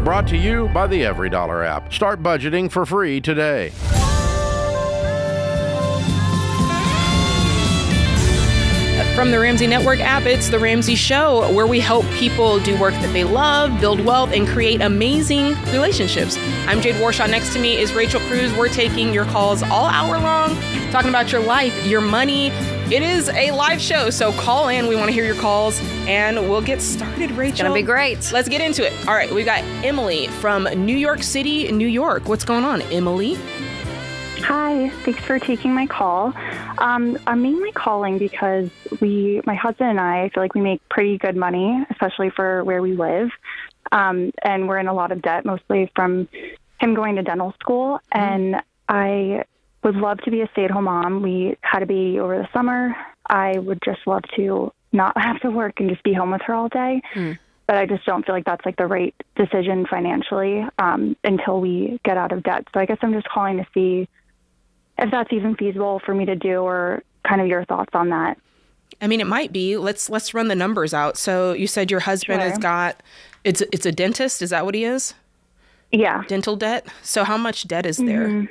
brought to you by the Every Dollar app. Start budgeting for free today. From the Ramsey Network app, it's The Ramsey Show, where we help people do work that they love, build wealth, and create amazing relationships. I'm Jade Warshaw. Next to me is Rachel Cruze. We're taking your calls all hour long, talking about your life, your money. It is a live show, so call in. We want to hear your calls, and we'll get started, Rachel. It's going to be great. Let's get into it. All right, we've got Emily from New York City, New York. What's going on, Emily? Hi, thanks for taking my call. I'm mainly calling because my husband and I feel like we make pretty good money, especially for where we live. And we're in a lot of debt, mostly from him going to dental school. And I would love to be a stay-at-home mom. We had a baby over the summer. I would just love to not have to work and just be home with her all day. But I just don't feel like that's like the right decision financially until we get out of debt. So I guess I'm just calling to see if that's even feasible for me to do, or kind of your thoughts on that. I mean, it might be. Let's run the numbers out. So you said your husband has got, it's a dentist. Is that what he is? Yeah. Dental debt. So how much debt is there?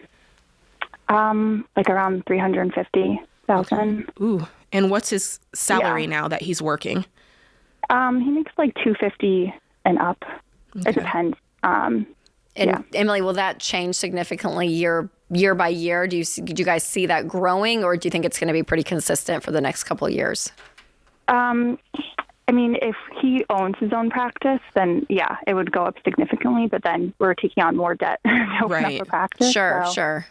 Like around $350,000. Okay. Ooh. And what's his salary now that he's working? He makes like $250 and up. Okay. It depends. Emily, will that change significantly year by year? Do you guys see that growing, or do you think it's going to be pretty consistent for the next couple of years? I mean, if he owns his own practice, then yeah, it would go up significantly. But then we're taking on more debt to open up a practice. Sure.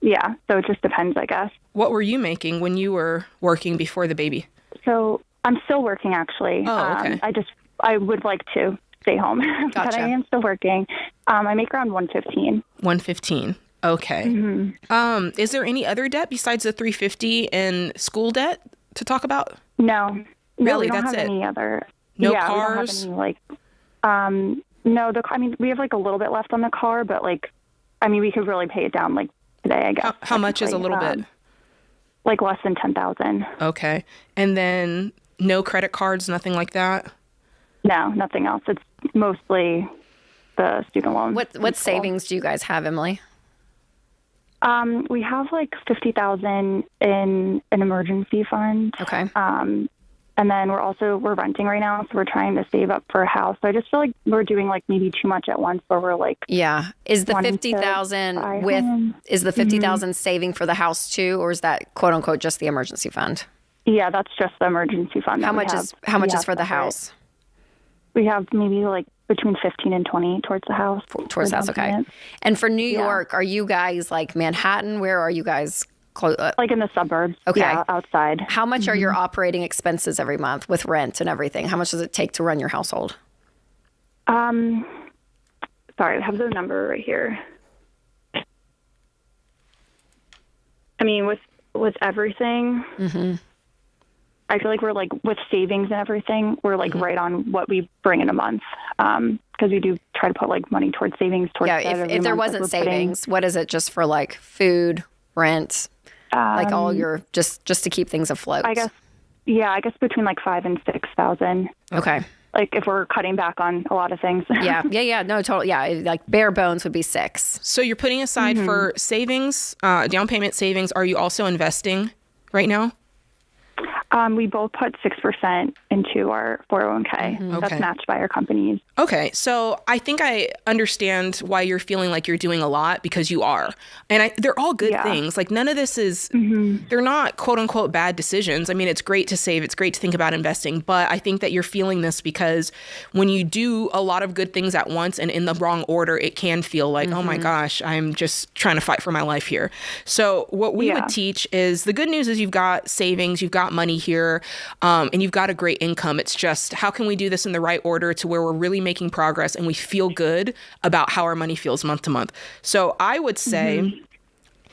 Yeah, so it just depends, I guess. What were you making when you were working before the baby? So I'm still working, actually. Oh, okay. I would like to stay home, but I am still working. I make around $115. $115. Okay. Mm-hmm. Is there any other debt besides the $350 in school debt to talk about? No. Really? We don't That's have it? any other. No yeah, cars? We don't have any, no, we have like a little bit left on the car, but we could really pay it down like today, I guess. How much is a little bit? Like less than $10,000. Okay. And then no credit cards, nothing like that? No, nothing else. It's mostly the student loan. What savings do you guys have, Emily? We have like $50,000 in an emergency fund. Okay. And then we're renting right now, so we're trying to save up for a house. So I just feel like we're doing like maybe too much at once, where we're like, yeah. Is the $50,000 saving for the house too, or is that quote unquote just the emergency fund? Yeah, that's just the emergency fund. How much is for the house? We have maybe like between 15 and 20 towards the house. Towards the house, okay. And for New York, are you guys like Manhattan? Where are you guys? Like in the suburbs. Okay. Yeah, outside. How much are your operating expenses every month with rent and everything? How much does it take to run your household? Sorry, I have the number right here. I mean, with everything, I feel like we're like with savings and everything, we're like right on what we bring in a month. Because we do try to put like money towards savings. If there wasn't savings, what is it just for like food, rent, like all your just to keep things afloat? I guess between like 5,000 and 6,000. Okay. Like if we're cutting back on a lot of things. Yeah. No, totally. Yeah, like bare bones would be 6. So you're putting aside for savings, down payment savings. Are you also investing right now? We both put 6% into our 401k. That's matched by our companies. Okay. So I think I understand why you're feeling like you're doing a lot, because you are. And they're all good things. Like none of this is, they're not quote unquote bad decisions. I mean, it's great to save. It's great to think about investing. But I think that you're feeling this because when you do a lot of good things at once and in the wrong order, it can feel like, oh my gosh, I'm just trying to fight for my life here. So what we would teach is, the good news is you've got savings, you've got money here, and you've got a great income. It's just, how can we do this in the right order to where we're really making progress and we feel good about how our money feels month to month? So I would say,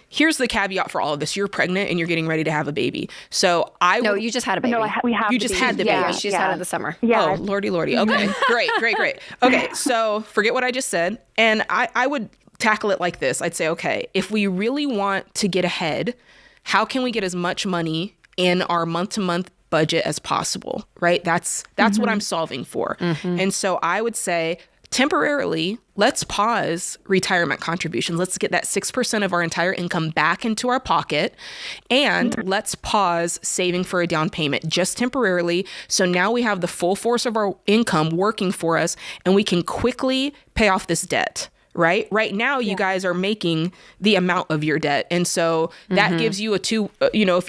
here's the caveat for all of this. You're pregnant and you're getting ready to have a baby. So No, you just had a baby. No, we have. You just had the baby. Yeah, she just had it this summer. Yeah. Oh, lordy. Okay, great. Okay, so forget what I just said. And I would tackle it like this. I'd say, okay, if we really want to get ahead, how can we get as much money in our month-to-month budget as possible, right? That's what I'm solving for. And so I would say, temporarily, let's pause retirement contributions. Let's get that 6% of our entire income back into our pocket, and let's pause saving for a down payment just temporarily. So now we have the full force of our income working for us, and we can quickly pay off this debt. Right now, you guys are making the amount of your debt. And so that gives you if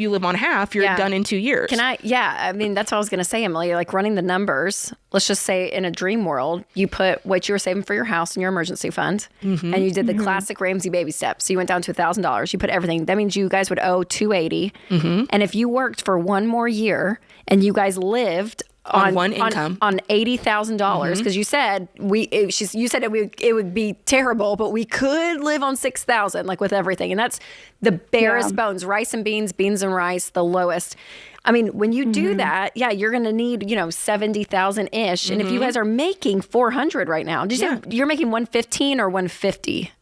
you live on half, you're done in 2 years. I mean, that's what I was going to say, Emily, like running the numbers. Let's just say in a dream world, you put what you were saving for your house in your emergency fund, and you did the classic Ramsey baby steps. So you went down to $1,000. You put everything. That means you guys would owe $280. And if you worked for one more year and you guys lived on one income on $80,000, because you said it would be terrible, but we could live on $6,000, like with everything, and that's the barest bones. Rice and beans and rice, the lowest. I mean, when you do that, you're going to need 70,000 ish, and if you guys are making 400 right now, did you say you're making 115 or 150?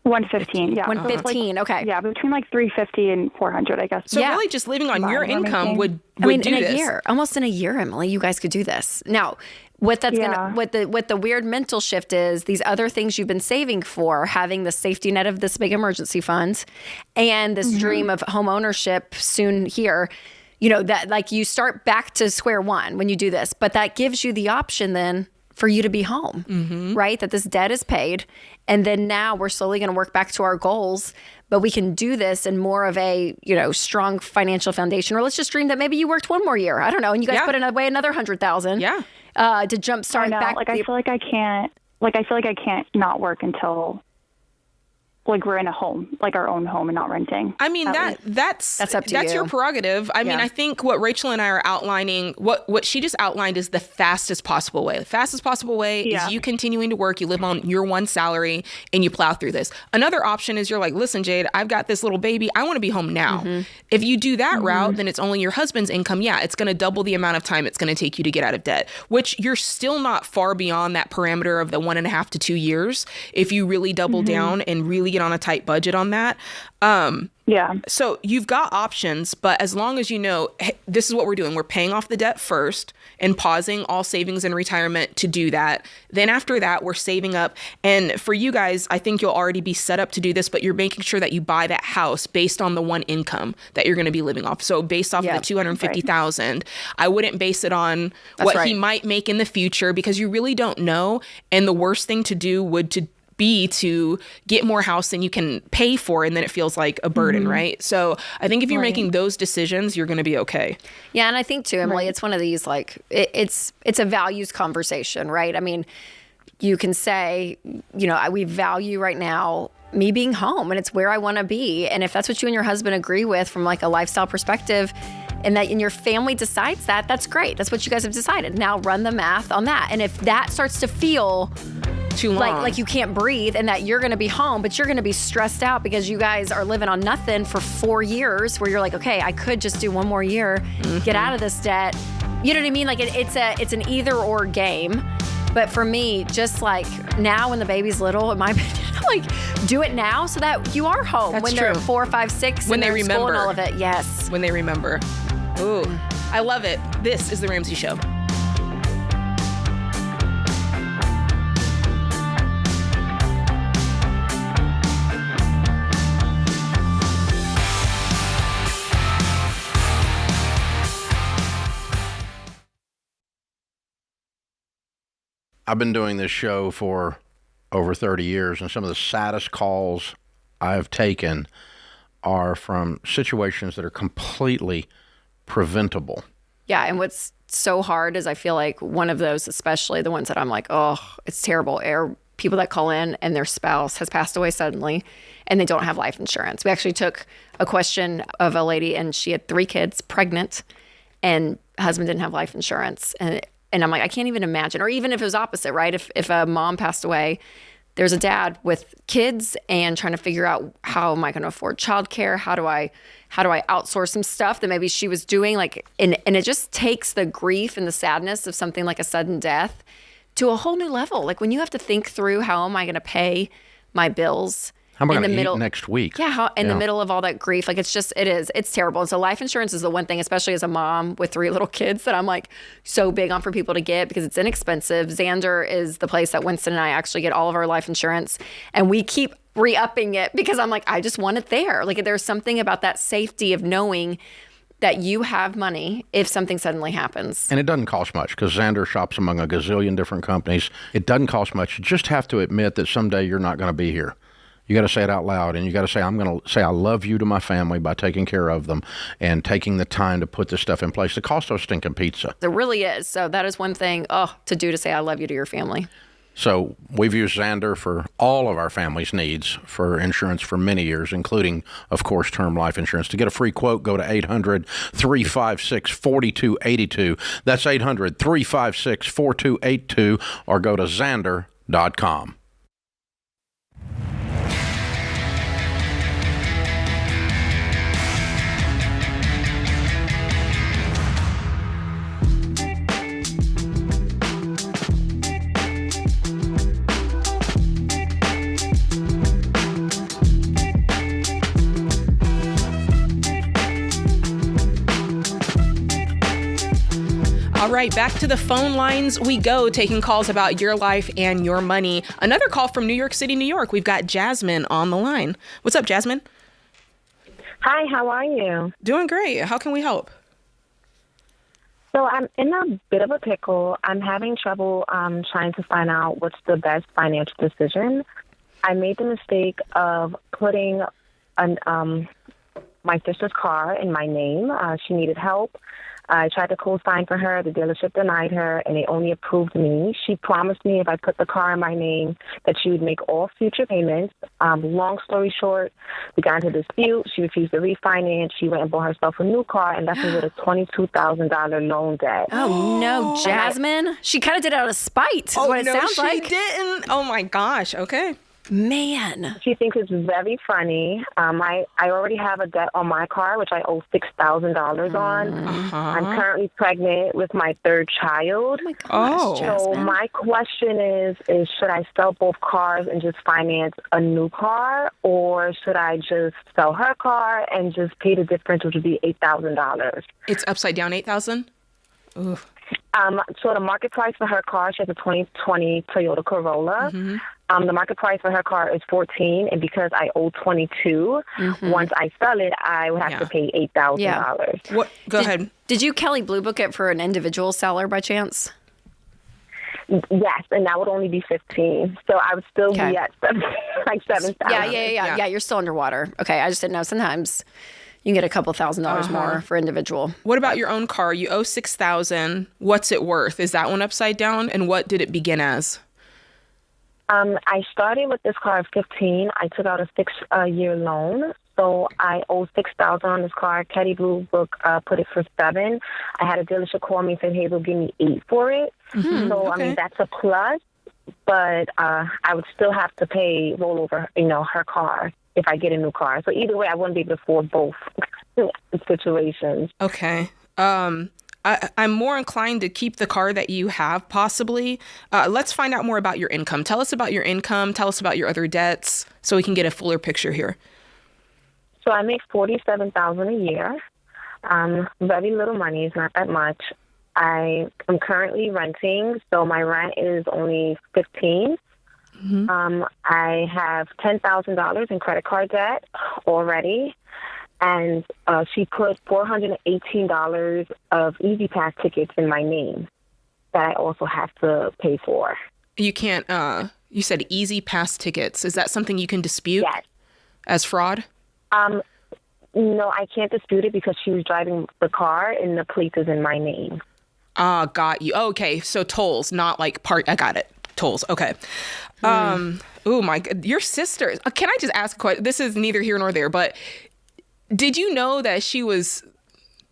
115, yeah. 115, okay. Yeah, between like 350 and 400, I guess. So really just living on your income would do in this. A year, almost in a year, Emily, you guys could do this. Now, what the weird mental shift is, these other things you've been saving for, having the safety net of this big emergency fund and this dream of home ownership soon here, that like you start back to square one when you do this, but that gives you the option then for you to be home, right? That this debt is paid. And then now we're slowly going to work back to our goals, but we can do this in more of a, strong financial foundation. Or let's just dream that maybe you worked one more year. I don't know. And you guys put away another 100,000 to jumpstart back. I feel like I can't not work until like we're in a home, like our own home and not renting. I mean, that's up to you. That's your prerogative. I mean, I think what Rachel and I are outlining, what she just outlined is the fastest possible way. The fastest possible way is you continuing to work, you live on your one salary, and you plow through this. Another option is you're like, listen, Jade, I've got this little baby. I want to be home now. If you do that route, then it's only your husband's income. Yeah, it's going to double the amount of time it's going to take you to get out of debt, which you're still not far beyond that parameter of the 1.5 to 2 years if you really double down and really get on a tight budget on that. So you've got options, but as long as hey, this is what we're doing. We're paying off the debt first and pausing all savings and retirement to do that. Then after that, we're saving up. And for you guys, I think you'll already be set up to do this, but you're making sure that you buy that house based on the one income that you're going to be living off. So based off of the 250,000, I wouldn't base it on what he might make in the future, because you really don't know. And the worst thing to do would be to get more house than you can pay for, and then it feels like a burden, right? So I think if you're making those decisions, you're going to be okay. Yeah, and I think too, Emily, it's one of these like it's a values conversation, right? I mean, you can say, we value right now me being home, and it's where I want to be, and if that's what you and your husband agree with from like a lifestyle perspective, and your family decides that, that's great. That's what you guys have decided. Now run the math on that, and if that starts to feel too long, like you can't breathe, and that you're going to be home, but you're going to be stressed out because you guys are living on nothing for 4 years, where you're like, okay, I could just do one more year, get out of this debt. You know what I mean? Like it's an either or game. But for me, just like now when the baby's little, in my opinion, like do it now so that you are home. That's when true. They're 4, 5, 6, when and they they're remember school and all of it. Yes. When they remember. Ooh, I love it. This is The Ramsey Show. I've been doing this show for over 30 years, and some of the saddest calls I've taken are from situations that are completely preventable. Yeah, and what's so hard is I feel like one of those, especially the ones that I'm like, oh, it's terrible, are people that call in and their spouse has passed away suddenly and they don't have life insurance. We actually took a question of a lady, and she had 3 kids, pregnant, and husband didn't have life insurance. And I'm like, I can't even imagine. Or even if it was opposite, right? If a mom passed away, there's a dad with kids and trying to figure out, how am I going to afford childcare? How do I outsource some stuff that maybe she was doing? Like, and it just takes the grief and the sadness of something like a sudden death to a whole new level. Like when you have to think through, how am I going to pay my bills? How am I in going the to middle eat next week? Yeah, in the middle of all that grief, like it's terrible. And so life insurance is the one thing, especially as a mom with 3 little kids, that I'm like so big on for people to get because it's inexpensive. Xander is the place that Winston and I actually get all of our life insurance, and we keep re-upping it because I'm like, I just want it there. Like there's something about that safety of knowing that you have money if something suddenly happens. And it doesn't cost much because Xander shops among a gazillion different companies. It doesn't cost much. You just have to admit that someday you're not going to be here. You got to say it out loud, and you got to say, I'm going to say I love you to my family by taking care of them and taking the time to put this stuff in place. The cost of stinking pizza. It really is. So that is one thing to do, to say I love you to your family. So we've used Xander for all of our family's needs for insurance for many years, including, of course, term life insurance. To get a free quote, go to 800-356-4282. That's 800-356-4282, or go to Xander.com. All right, back to the phone lines we go, taking calls about your life and your money. Another call from New York City, New York. We've got Jasmine on the line. What's up, Jasmine? Hi, how are you? Doing great. How can we help? So I'm in a bit of a pickle. I'm having trouble trying to find out what's the best financial decision. I made the mistake of putting my sister's car in my name. She needed help. I tried to co-sign for her. The dealership denied her, and they only approved me. She promised me if I put the car in my name that she would make all future payments. Long story short, we got into a dispute. She refused to refinance. She went and bought herself a new car and left me with a $22,000 loan debt. Oh, no, Jasmine. She kind of did it out of spite, is what it sounds like. She didn't. Oh, my gosh. Okay. Man. She thinks it's very funny. I already have a debt on my car, which I owe $6,000 on. I'm currently pregnant with my 3rd child. Oh, my gosh, So my question is should I sell both cars and just finance a new car, or should I just sell her car and just pay the difference, which would be $8,000? It's upside down 8,000? Ooh. So the market price for her car, she has a 2020 Toyota Corolla. The market price for her car is $14,000, and because I owe $22,000, once I sell it, I would have to pay $8,000. What? Go ahead. Did you Kelly Blue Book it for an individual seller by chance? Yes, and that would only be $15,000. So I would still be at like $7,000. Yeah. You're still underwater. Okay, I just didn't know. Sometimes you can get a couple $1,000s more for individual. What about your own car? You owe $6,000. What's it worth? Is that one upside down? And what did it begin as? I started with this car at $15,000. I took out a 6-year loan. So I owe $6,000 on this car. Kelly Blue Book put it for $7,000. I had a dealership call me and said, hey, they'll give me $8,000 for it. So, I mean, that's a plus. But I would still have to pay rollover, her car if I get a new car. So either way, I wouldn't be able to afford both situations. Okay. I'm more inclined to keep the car that you have, possibly. Let's find out more about your income. Tell us about your income. Tell us about your other debts so we can get a fuller picture here. So I make $47,000 a year. Very little money. It's not that much. I am currently renting, so my rent is only $15,000. I have $10,000 in credit card debt already. And she put $418 of Easy Pass tickets in my name that I also have to pay for. You can't, you said Easy Pass tickets. Is that something you can dispute? Yes. As fraud? No, I can't dispute it because she was driving the car and the plate is in my name. Got you. Okay, so tolls, not like I got it. Tolls, okay. Oh my, your sister, can I just ask a question? This is neither here nor there, but did you know that she was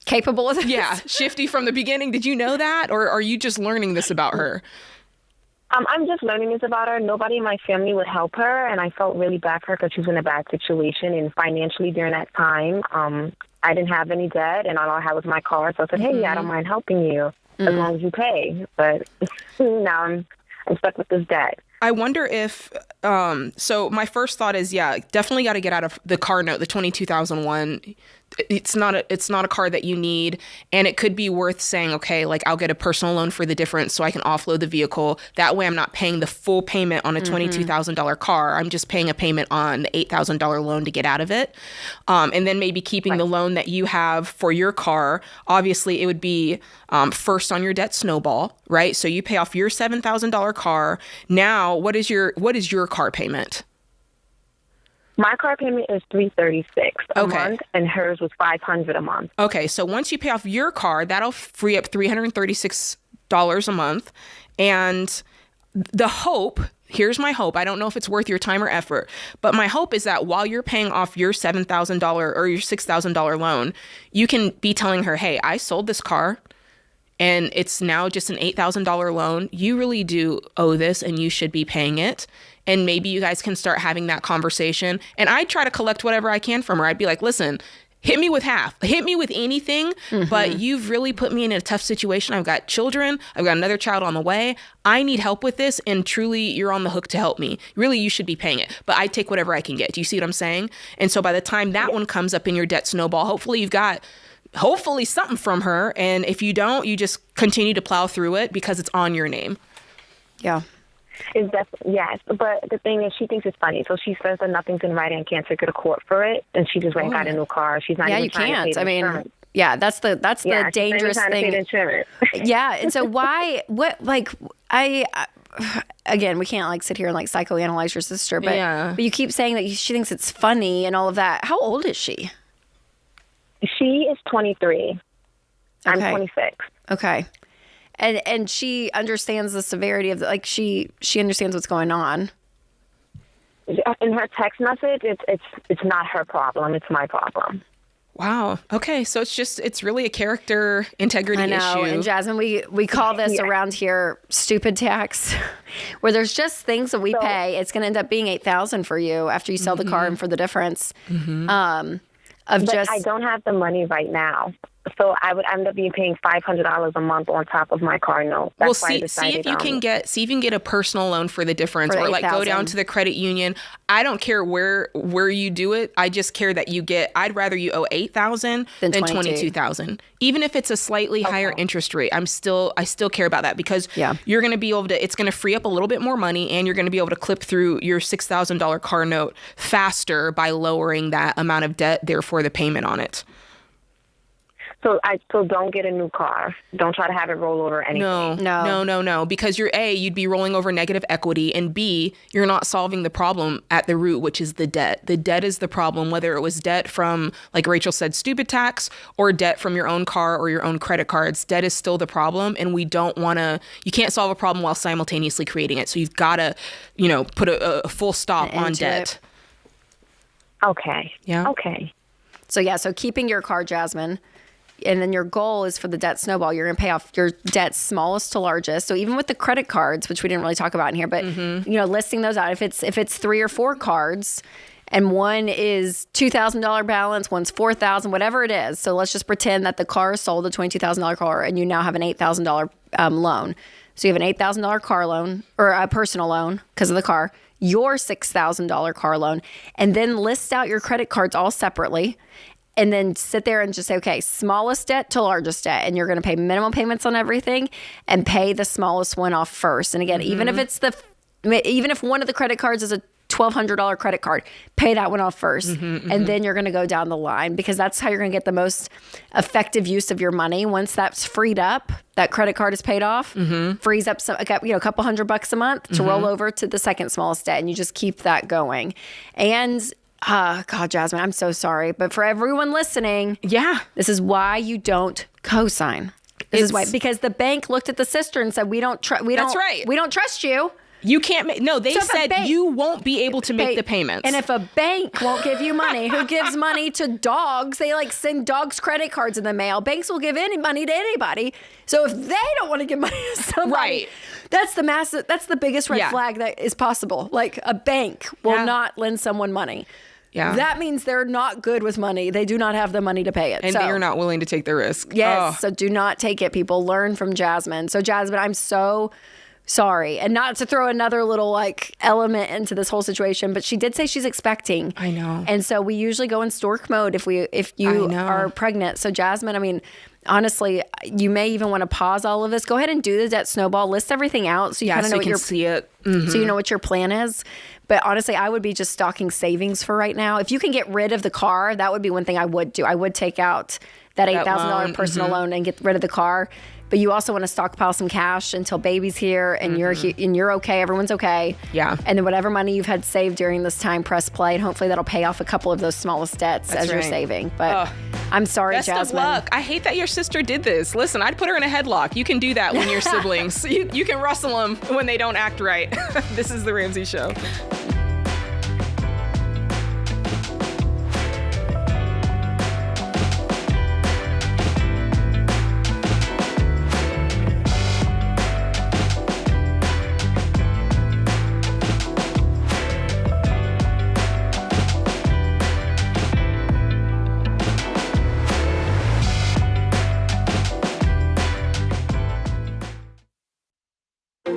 capable of this? Yeah, shifty from the beginning. Did you know that, or are you just learning this about her? I'm just learning this about her. Nobody in my family would help her, and I felt really bad for her because she was in a bad situation. And financially during that time, I didn't have any debt, and all I had was my car. So I said, hey, I don't mind helping you as long as you pay. But now I'm stuck with this debt. I wonder if So my first thought is, yeah, definitely got to get out of the car note, the 2001. It's not a car that you need, and it could be worth saying, okay, like I'll get a personal loan for the difference so I can offload the vehicle. That way I'm not paying the full payment on a $22,000 car. I'm just paying a payment on the $8,000 loan to get out of it. And then maybe keeping the loan that you have for your car. Obviously it would be first on your debt snowball, right? So you pay off your $7,000 car. Now, what is your car payment? My car payment is $336 a Okay. month, and hers was $500 a month. Okay, so once you pay off your car, that'll free up $336 a month. And the hope, here's my hope, I don't know if it's worth your time or effort, but my hope is that while you're paying off your $7,000 or your $6,000 loan, you can be telling her, hey, I sold this car and it's now just an $8,000 loan. You really do owe this and you should be paying it. And maybe you guys can start having that conversation. And I try to collect whatever I can from her. I'd be like, listen, hit me with half, hit me with anything, but you've really put me in a tough situation. I've got children. I've got another child on the way. I need help with this. And truly, you're on the hook to help me. Really, you should be paying it. But I take whatever I can get. Do you see what I'm saying? And so by the time that one comes up in your debt snowball, hopefully you've got something from her. And if you don't, you just continue to plow through it because it's on your name. Yeah. Is that yes? But the thing is, she thinks it's funny, so she says that nothing's in writing and can't take her to court for it, and she just went and got a new car. She's not Yeah, even you trying to pay can't. the I mean, insurance. yeah, that's the Yeah, she's not even dangerous trying to pay the thing. insurance. Yeah, and so again, we can't like sit here and like psychoanalyze your sister, but you keep saying that she thinks it's funny and all of that. How old is she? She is 23. I'm 26. Okay. And she understands the severity of she understands what's going on. In her text message, it's not her problem. It's my problem. Wow. Okay. So it's really a character integrity I know. issue. And Jasmine, we call this around here stupid tax, where there's just things that we pay. It's going to end up being $8,000 for you after you sell the car and for the difference. But I don't have the money right now. So I would end up paying $500 a month on top of my car note. That's why I decided, see if you can get a personal loan for the difference, for or like go $8,000. down to the credit union. I don't care where you do it. I just care that you get. I'd rather you owe $8,000 than $22,000, even if it's a slightly higher interest rate. I still care about that because you're going to be able to. It's going to free up a little bit more money, and you're going to be able to clip through your $6,000 car note faster by lowering that amount of debt. Therefore, the payment on it. So don't get a new car. Don't try to have it roll over anything. No. Because you'd be rolling over negative equity, and B, you're not solving the problem at the root, which is the debt. The debt is the problem, whether it was debt from, like Rachel said, stupid tax, or debt from your own car or your own credit cards. Debt is still the problem, and we don't want to. You can't solve a problem while simultaneously creating it. So you've got to, put a full stop on debt. Okay. Yeah. Okay. So keeping your car, Jasmine. And then your goal is for the debt snowball. You're going to pay off your debt smallest to largest. So even with the credit cards, which we didn't really talk about in here, but listing those out. If it's 3 or 4 cards, and one is $2,000 balance, one's $4,000, whatever it is. So let's just pretend that the car is sold, a $22,000 car, and you now have an $8,000 loan. So you have an $8,000 car loan or a personal loan because of the car, your $6,000 car loan, and then list out your credit cards all separately. And then sit there and just say, okay, smallest debt to largest debt. And you're going to pay minimum payments on everything and pay the smallest one off first. And again, even if one of the credit cards is a $1,200 credit card, pay that one off first. And then you're going to go down the line, because that's how you're going to get the most effective use of your money. Once that's freed up, that credit card is paid off, frees up a couple $100 a month to roll over to the second smallest debt. And you just keep that going. And God, Jasmine, I'm so sorry. But for everyone listening, this is why you don't co-sign. This is why, because the bank looked at the sister and said, we don't trust you. You can't make, no, they said you won't be able to make the payments. And if a bank won't give you money, who gives money to dogs? They send dogs credit cards in the mail. Banks will give any money to anybody. So if they don't want to give money to somebody, that's the biggest red flag that is possible. Like, a bank will not lend someone money. Yeah. That means they're not good with money. They do not have the money to pay it. And they are not willing to take the risk. Yes. So do not take it, people. Learn from Jasmine. So Jasmine, I'm so Sorry. And not to throw another little like element into this whole situation, but she did say she's expecting. I know. And so we usually go in stork mode if you are pregnant. So Jasmine, I mean, honestly, you may even want to pause all of this. Go ahead and do the debt snowball. List everything out so you kind of know what see it. So you know what your plan is. But honestly, I would be just stocking savings for right now. If you can get rid of the car, that would be one thing I would do. I would take out that $8,000 personal loan and get rid of the car. But you also want to stockpile some cash until baby's here and you're okay. Everyone's okay. Yeah. And then whatever money you've had saved during this time, press play, and hopefully that'll pay off a couple of those smallest debts as you're saving. But I'm sorry, Best Jasmine. of luck. I hate that your sister did this. Listen, I'd put her in a headlock. You can do that when you're siblings. You can rustle them when they don't act right. This is The Ramsey Show.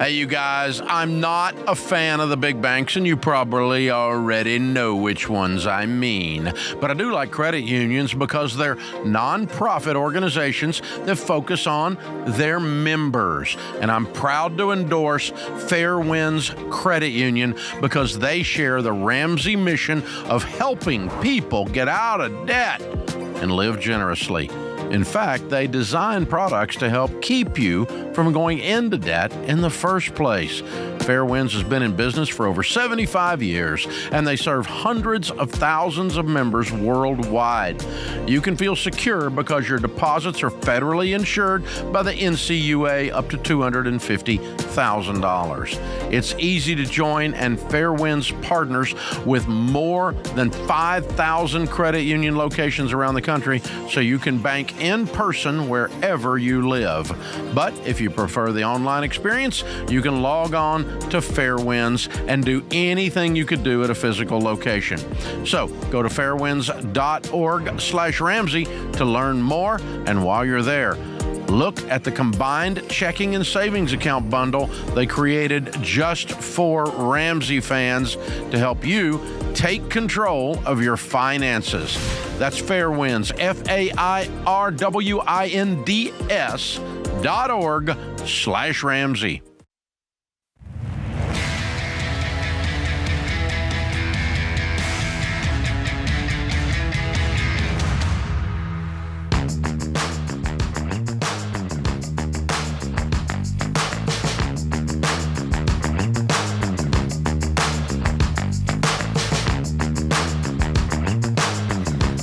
Hey, you guys, I'm not a fan of the big banks, and you probably already know which ones I mean. But I do like credit unions because they're nonprofit organizations that focus on their members. And I'm proud to endorse Fair Winds Credit Union because they share the Ramsey mission of helping people get out of debt and live generously. In fact, they design products to help keep you from going into debt in the first place. Fair Winds has been in business for over 75 years, and they serve hundreds of thousands of members worldwide. You can feel secure because your deposits are federally insured by the NCUA up to $250,000. It's easy to join, and Fair Winds partners with more than 5,000 credit union locations around the country, so you can bank in person wherever you live. But if you prefer the online experience, you can log on to Fairwinds and do anything you could do at a physical location. So go to fairwinds.org/Ramsey to learn more. And while you're there, look at the combined checking and savings account bundle they created just for Ramsey fans to help you take control of your finances. That's Fairwinds, FAIRWINDS.org/Ramsey.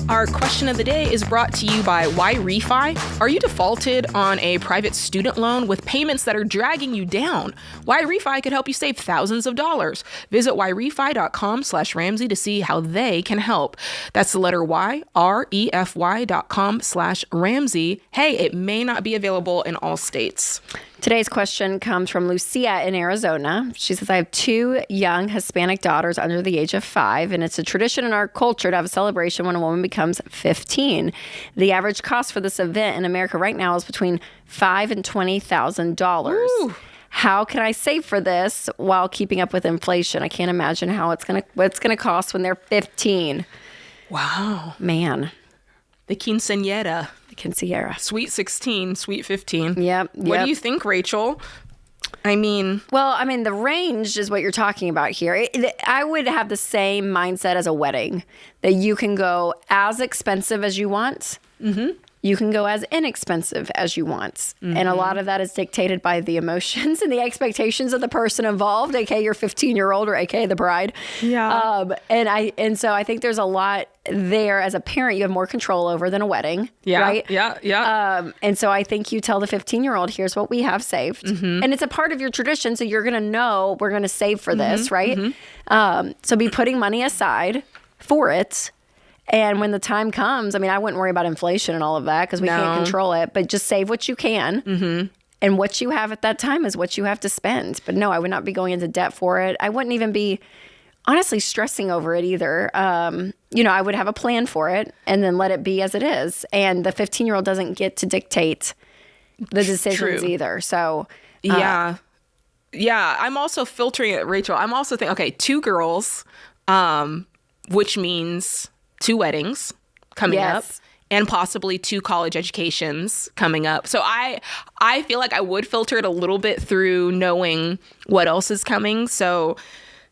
Our question of the day is brought to you by Why Refi? Are you defaulted on a private student loan with payments that are dragging you down? Why Refi could help you save thousands of dollars. Visit whyrefi.com/Ramsey to see how they can help. That's the letter Y, REFY.com/Ramsey. Hey, it may not be available in all states. Today's question comes from Lucia in Arizona. She says, I have 2 young Hispanic daughters under the age of 5, and it's a tradition in our culture to have a celebration when a woman becomes 15. The average cost for this event in America right now is between $5,000 and $20,000. How can I save for this while keeping up with inflation? I can't imagine what it's gonna cost when they're 15. Wow. Man. The quinceañera. Quinceañera. Sweet 16, sweet 15. Yep. What do you think, Rachel? The range is what you're talking about here. I would have the same mindset as a wedding, that you can go as expensive as you want. Mm-hmm. You can go as inexpensive as you want. Mm-hmm. And a lot of that is dictated by the emotions and the expectations of the person involved, aka your 15-year-old or aka the bride. Yeah. And so I think there's a lot there as a parent you have more control over than a wedding. Yeah. Right? Yeah. And so I think you tell the 15-year-old, here's what we have saved. Mm-hmm. And it's a part of your tradition, so you're going to know we're going to save for this, right? Mm-hmm. So be putting money aside for it. And when the time comes, I wouldn't worry about inflation and all of that because we can't control it, but just save what you can. Mm-hmm. And what you have at that time is what you have to spend. But no, I would not be going into debt for it. I wouldn't even be, honestly, stressing over it either. I would have a plan for it and then let it be as it is. And the 15-year-old doesn't get to dictate the decisions either. So, yeah. Yeah, I'm also filtering it, Rachel. I'm also thinking, okay, 2 girls, which means 2 weddings coming up. And possibly 2 college educations coming up. So I feel like I would filter it a little bit through knowing what else is coming. So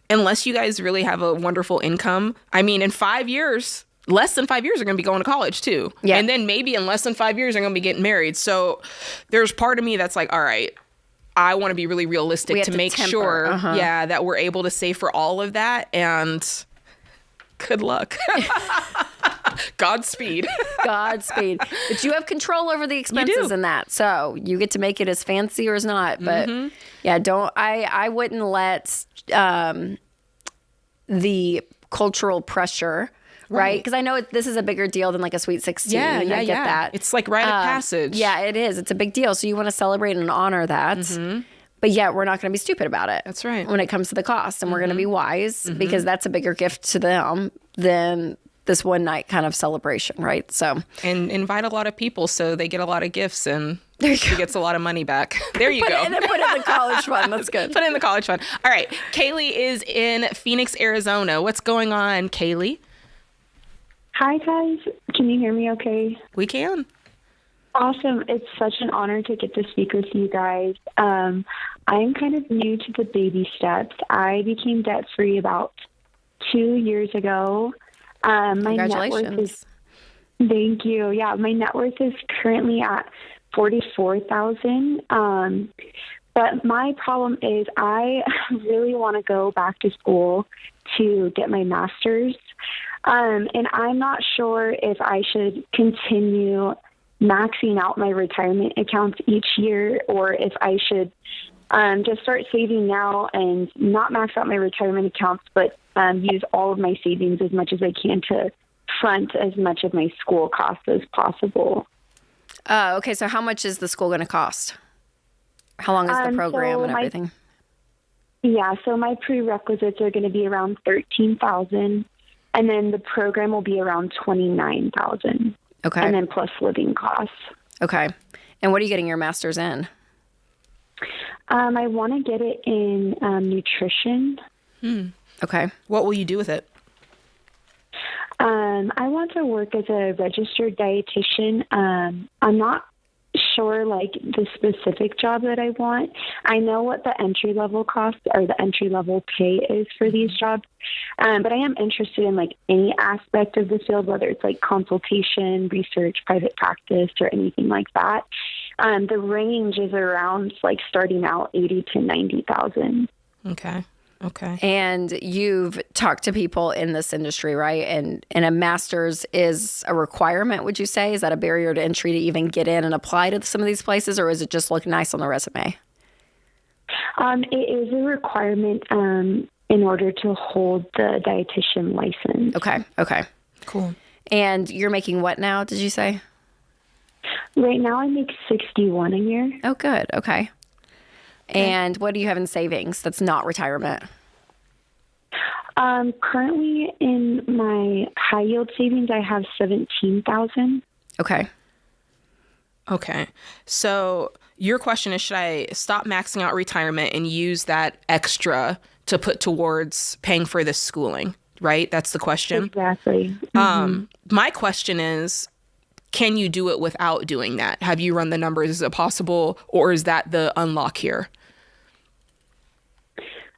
unless you guys really have a wonderful income, I mean, in 5 years, less than 5 years are going to be going to college too. Yeah. And then maybe in less than 5 years, they're going to be getting married. So there's part of me that's like, all right, I want to be really realistic to make sure, that we're able to save for all of that. And good luck. Godspeed. Godspeed. But you have control over the expenses in that. So you get to make it as fancy or as not. But I wouldn't let the cultural pressure, right? Because I know this is a bigger deal than like a Sweet 16. I get that. It's like rite of passage. Yeah, it is. It's a big deal. So you want to celebrate and honor that. But yet we're not going to be stupid about it. That's right. When it comes to the cost. And we're going to be wise because that's a bigger gift to them than this one night kind of celebration, right? So and invite a lot of people so they get a lot of gifts and she gets a lot of money back. There you go. And then put in the college fund. That's good. Put in the college fund. All right. Kaylee is in Phoenix, Arizona. What's going on, Kaylee? Hi, guys. Can you hear me okay? We can. Awesome. It's such an honor to get to speak with you guys. I'm kind of new to the baby steps. I became debt-free about 2 years ago. My Congratulations. net worth is, thank you. Yeah, my net worth is currently at $44,000. But my problem is I really want to go back to school to get my master's. And I'm not sure if I should continue maxing out my retirement accounts each year or if I should just start saving now and not max out my retirement accounts, but use all of my savings as much as I can to front as much of my school costs as possible. Okay, so how much is the school going to cost? How long is the program and everything? So my prerequisites are going to be around $13,000, and then the program will be around $29,000. Okay. And then plus living costs. Okay. And what are you getting your master's in? I want to get it in nutrition. Okay. What will you do with it? I want to work as a registered dietitian. I'm not sure, like, the specific job that I want. I know what the entry-level cost or the entry-level pay is for these jobs, but I am interested in, like, any aspect of the field, whether it's, like, consultation, research, private practice, or anything like that. The range is around, like, starting out $80,000 to $90,000. Okay. And you've talked to people in this industry, right? And a master's is a requirement, would you say? Is that a barrier to entry to even get in and apply to some of these places, or is it just look nice on the resume? It is a requirement in order to hold the dietitian license. Okay. Cool. And you're making what now, did you say? Right now I make $61,000 a year. Oh, good. Okay. And what do you have in savings that's not retirement? Currently in my high yield savings, I have $17,000. Okay. So your question is, should I stop maxing out retirement and use that extra to put towards paying for this schooling, right? That's the question. Exactly. My question is, can you do it without doing that? Have you run the numbers? Is it possible, or is that the unlock here?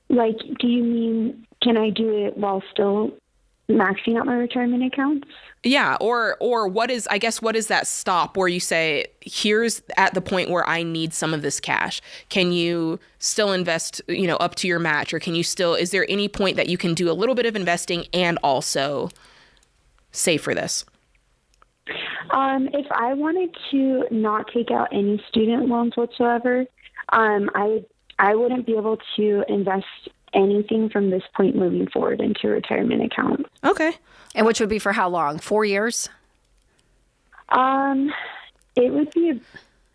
Like, do you mean, can I do it while still maxing out my retirement accounts? Yeah, or what is that stop where you say, here's at the point where I need some of this cash? Can you still invest, up to your match, or is there any point that you can do a little bit of investing and also save for this? If I wanted to not take out any student loans whatsoever, I wouldn't be able to invest anything from this point moving forward into a retirement account. Okay. And which would be for how long? 4 years? It would be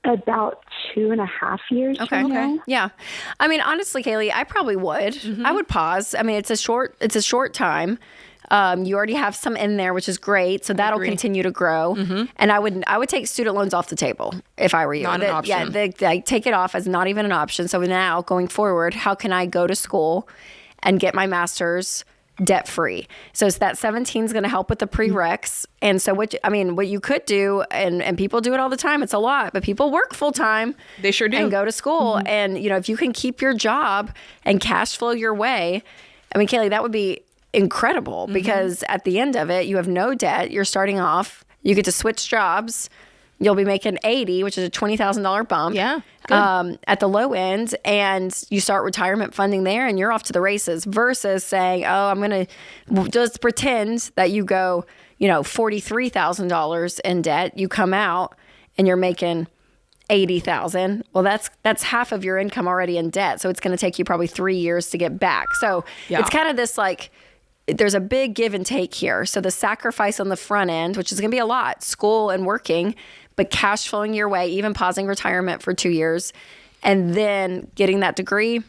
About 2.5 years from now. Yeah. I mean, honestly, Kaylee, I probably would. I would pause. I mean, it's a short time. You already have some in there, which is great. So that'll continue to grow. And I would take student loans off the table if I were you. Not an option. Yeah, they take it off as not even an option. So now going forward, how can I go to school and get my master's debt free? So it's that 17 is going to help with the prereqs. And so what you could do, and people do it all the time. It's a lot, but people work full time. They sure do. And go to school. And if you can keep your job and cash flow your way, I mean, Kaylee, that would be incredible because at the end of it, you have no debt. You're starting off. You get to switch jobs. You'll be making $80,000, which is a $20,000 bump. Yeah, at the low end, and you start retirement funding there, and you're off to the races. Versus saying, "Oh, I'm going to just pretend that you go, $43,000 in debt. You come out and you're making $80,000. Well, that's half of your income already in debt. So it's going to take you probably 3 years to get back. So it's kind of this there's a big give and take here. So the sacrifice on the front end, which is going to be a lot, school and working, but cash flowing your way, even pausing retirement for 2 years, and then getting that degree.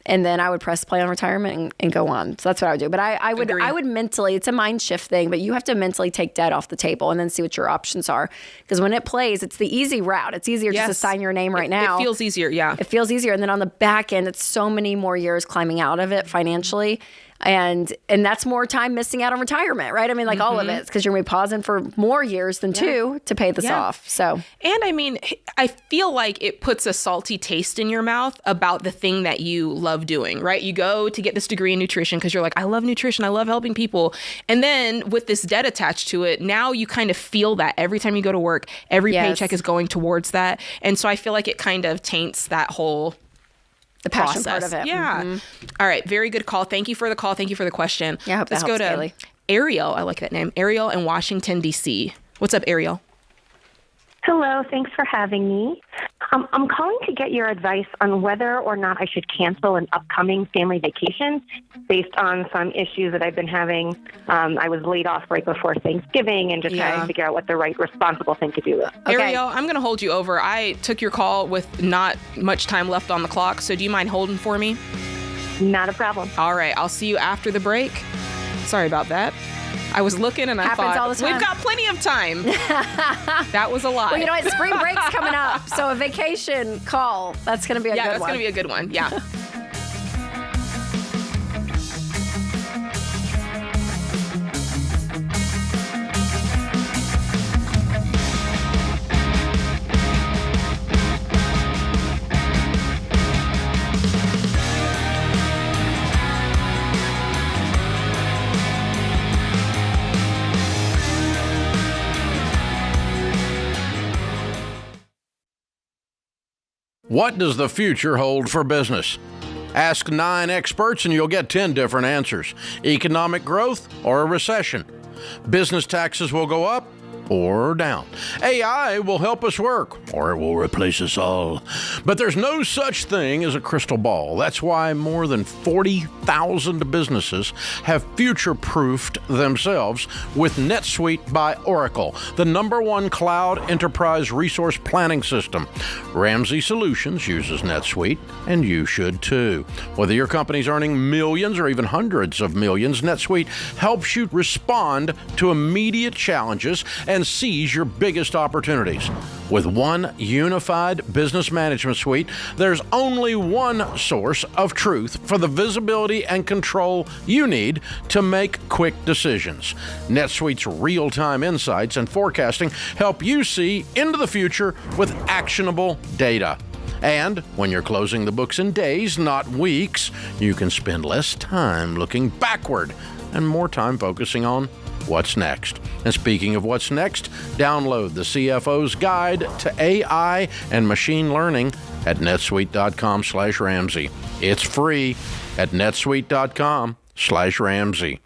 And then I would press play on retirement and go on. So that's what I would do. But I would mentally, it's a mind shift thing, but you have to mentally take debt off the table and then see what your options are. Because when it plays, it's the easy route. It's easier just to sign your name right now. It feels easier, yeah. It feels easier. And then on the back end, it's so many more years climbing out of it financially. And that's more time missing out on retirement, right? I mean, all of it, because you're going to be pausing for more years than 2 to pay this off. So, and I mean, I feel like it puts a salty taste in your mouth about the thing that you love doing, right? You go to get this degree in nutrition because you're like, I love nutrition, I love helping people. And then with this debt attached to it, now you kind of feel that every time you go to work, every paycheck is going towards that. And so I feel like it kind of taints that whole the passion process. part of it. Yeah. All right. Very good call. Thank you for the call. Thank you for the question. Yeah, I hope Let's that go helps, to Kaylee. Ariel. I like that name. Ariel in Washington, D.C. What's up, Ariel? Hello, thanks for having me. I'm calling to get your advice on whether or not I should cancel an upcoming family vacation based on some issues that I've been having. I was laid off right before Thanksgiving and just trying to figure out what the right responsible thing to do is. Okay. Ariel, I'm going to hold you over. I took your call with not much time left on the clock, so do you mind holding for me? Not a problem. All right, I'll see you after the break. Sorry about that. I was looking and I Happens thought, all the time. we've got plenty of time. That was a lot. Well, you know what? Spring break's coming up. So a vacation call, that's going to be a good one. Yeah, that's going to be a good one. Yeah. What does the future hold for business? Ask 9 experts and you'll get 10 different answers. Economic growth or a recession. Business taxes will go up or down. AI will help us work, or it will replace us all. But there's no such thing as a crystal ball. That's why more than 40,000 businesses have future-proofed themselves with NetSuite by Oracle, the #1 cloud enterprise resource planning system. Ramsey Solutions uses NetSuite, and you should too. Whether your company's earning millions or even hundreds of millions, NetSuite helps you respond to immediate challenges and seize your biggest opportunities. With one unified business management suite, there's only one source of truth for the visibility and control you need to make quick decisions. NetSuite's real-time insights and forecasting help you see into the future with actionable data. And when you're closing the books in days, not weeks, you can spend less time looking backward and more time focusing on what's next. And speaking of what's next, download the CFO's Guide to AI and Machine Learning at netsuite.com/Ramsey. It's free at netsuite.com/Ramsey.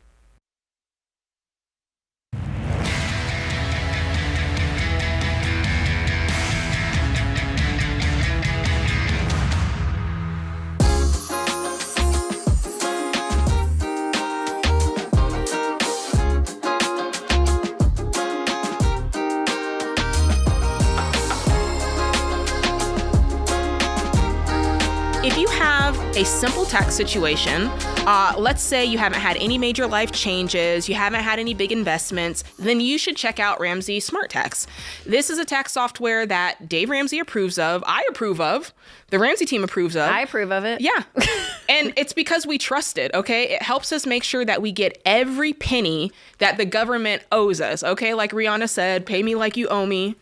a simple tax situation, let's say you haven't had any major life changes, you haven't had any big investments, then you should check out Ramsey Smart Tax. This is a tax software that Dave Ramsey approves of, I approve of, the Ramsey team approves of. I approve of it. Yeah. And it's because we trust it, okay? It helps us make sure that we get every penny that the government owes us, okay? Like Rihanna said, pay me like you owe me.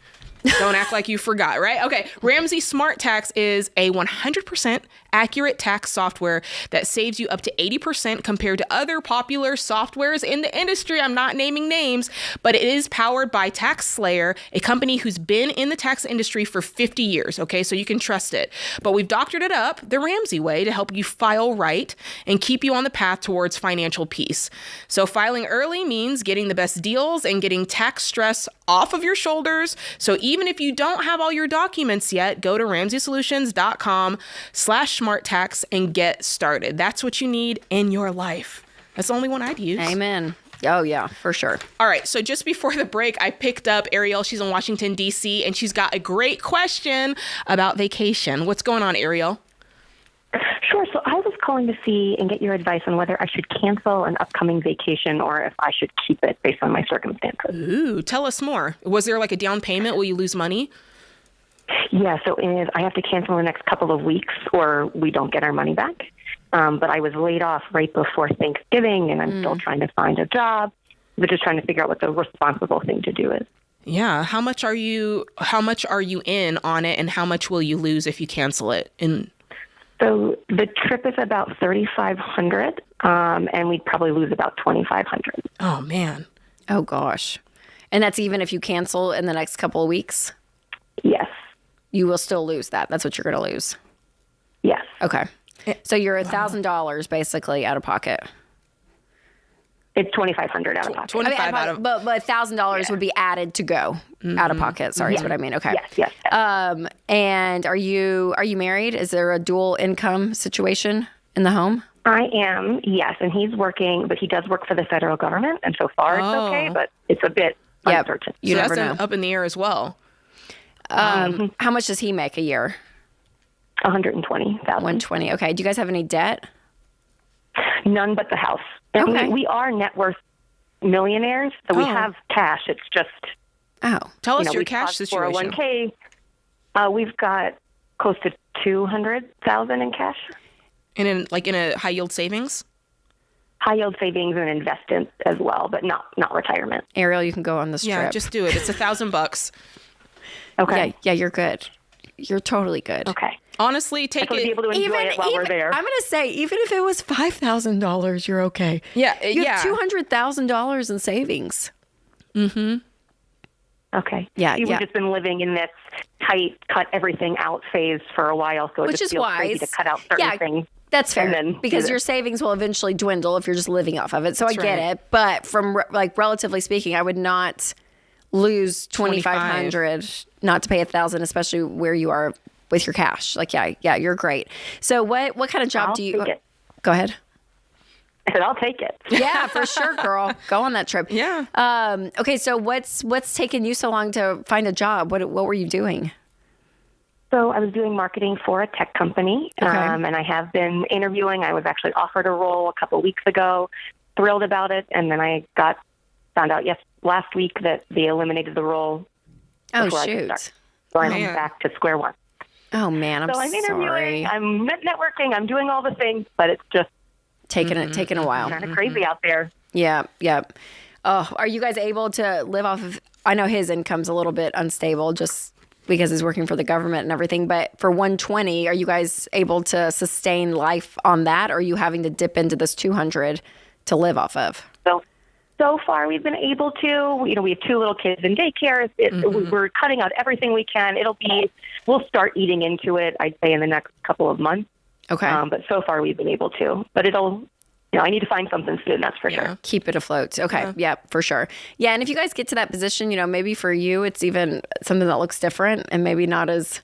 Don't act like you forgot, right? Okay, Ramsey Smart Tax is a 100% accurate tax software that saves you up to 80% compared to other popular softwares in the industry. I'm not naming names, but it is powered by TaxSlayer, a company who's been in the tax industry for 50 years, okay? So you can trust it. But we've doctored it up the Ramsey way to help you file right and keep you on the path towards financial peace. So filing early means getting the best deals and getting tax stress off of your shoulders. So even if you don't have all your documents yet, go to RamseySolutions.com/SmartTax and get started. That's what you need in your life. That's the only one I'd use. Amen. Oh, yeah, for sure. All right. So just before the break, I picked up Ariel. She's in Washington, D.C., and she's got a great question about vacation. What's going on, Ariel? Sure. So I was calling to see and get your advice on whether I should cancel an upcoming vacation or if I should keep it based on my circumstances. Ooh, tell us more. Was there like a down payment? Will you lose money? Yeah, so if I have to cancel in the next couple of weeks or we don't get our money back. But I was laid off right before Thanksgiving, and I'm still trying to find a job, but just trying to figure out what the responsible thing to do is. Yeah. How much are you in on it, and how much will you lose if you cancel it? So the trip is about $3,500, and we'd probably lose about $2,500. Oh, man. Oh, gosh. And that's even if you cancel in the next couple of weeks? Yes. You will still lose that. That's what you're going to lose. Yes. Okay. So you're $1,000 basically out of pocket. It's $2,500 out of pocket. But $1,000 would be added to go out of pocket. Sorry, is what I mean. Okay. Yes. And are you married? Is there a dual income situation in the home? I am, yes, and he's working, but he does work for the federal government, and so far it's okay, but it's a bit uncertain. You so never know. That's up in the air as well. How much does he make a year? $120,000. $120,000. Okay. Do you guys have any debt? None but the house. And Okay. we are net worth millionaires, so we have cash. It's just Tell us your we cash tossed situation. 401k. We've got close to $200,000 in cash. And in a high yield savings? High yield savings and investments as well, but not retirement. Ariel, you can go on this Yeah, trip. just do it. It's $1,000. Okay. Yeah, you're good. You're totally good. Okay. Honestly, I take want to be it. able to enjoy it while we're there. I'm going to say, even if it was $5,000, you're okay. Yeah, You have $200,000 in savings. Okay. Yeah, We've yeah. just been living in this tight, cut everything out phase for a while, so it Which just is feels wise. crazy to cut out certain things. That's fair, and then do because this. your savings will eventually dwindle if you're just living off of it. So I get it. But from relatively speaking, I would not lose $2,500 not to pay $1,000, especially where you are with your cash. Yeah, you're great. So what kind of job do you? Take it. Go ahead. I said, I'll take it. Yeah, for sure, girl. Go on that trip. Yeah. Okay, so what's taken you so long to find a job? What were you doing? So I was doing marketing for a tech company, and I have been interviewing. I was actually offered a role a couple weeks ago, thrilled about it, and then I found out last week that they eliminated the role. Oh, before I could shoot. start. So I'm Man. back to square one. Oh, man, I'm So I'm interviewing, sorry. I'm networking, I'm doing all the things, but it's just Taking a while. kind of crazy out there. Yeah. Oh, are you guys able to live off of? I know his income's a little bit unstable just because he's working for the government and everything. But for 120, are you guys able to sustain life on that, or are you having to dip into this 200 to live off of? So far, we've been able to. We have two little kids in daycare. We're cutting out everything we can. We'll start eating into it, I'd say, in the next couple of months. Okay. But so far, we've been able to. But I need to find something soon, that's for sure. Keep it afloat. Okay. Yeah, for sure. Yeah. And if you guys get to that position, maybe for you, it's even something that looks different and maybe not as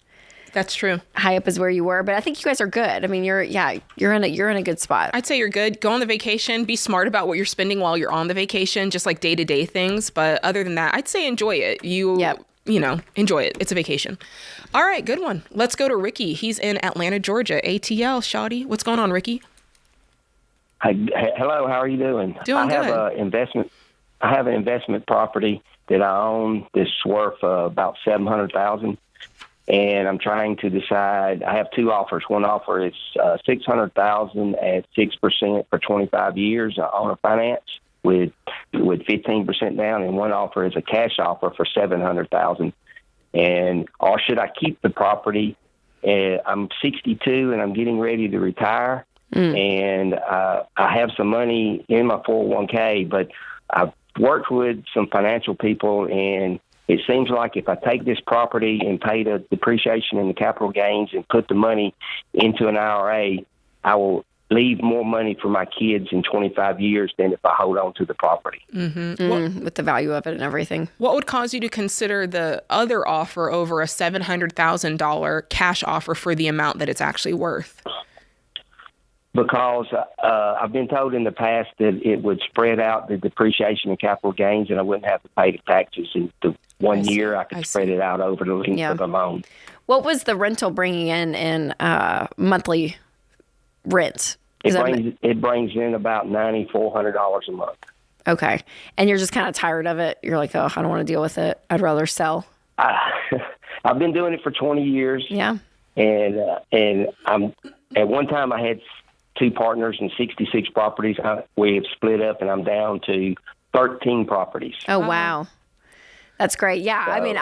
That's true. high up as where you were. But I think you guys are good. I mean, you're in a good spot. I'd say you're good. Go on the vacation. Be smart about what you're spending while you're on the vacation, just like day-to-day things. But other than that, I'd say enjoy it. enjoy it. It's a vacation. All right, good one. Let's go to Ricky. He's in Atlanta, Georgia. ATL, Shawty. What's going on, Ricky? Hello, how are you doing? Doing good. I have an investment property that I own that's worth about $700,000, and I'm trying to decide. I have two offers. One offer is $600,000 at 6% for 25 years on a finance with 15% down, and one offer is a cash offer for $700,000. Or should I keep the property? I'm 62 and I'm getting ready to retire, and I have some money in my 401k, but I've worked with some financial people, and it seems like if I take this property and pay the depreciation and the capital gains and put the money into an IRA, I will leave more money for my kids in 25 years than if I hold on to the property. With the value of it and everything. What would cause you to consider the other offer over a $700,000 cash offer for the amount that it's actually worth? Because I've been told in the past that it would spread out the depreciation and capital gains, and I wouldn't have to pay the taxes in the 1 year. I could spread it out over the length of the loan. What was the rental bringing in monthly rent? It brings in about $9,400 a month. Okay. And you're just kind of tired of it. You're like, oh, I don't want to deal with it. I'd rather sell. I've been doing it for 20 years. Yeah. And I'm at one time I had two partners and 66 properties. We have split up, and I'm down to 13 properties. Oh, wow. That's great. Yeah. So, I mean,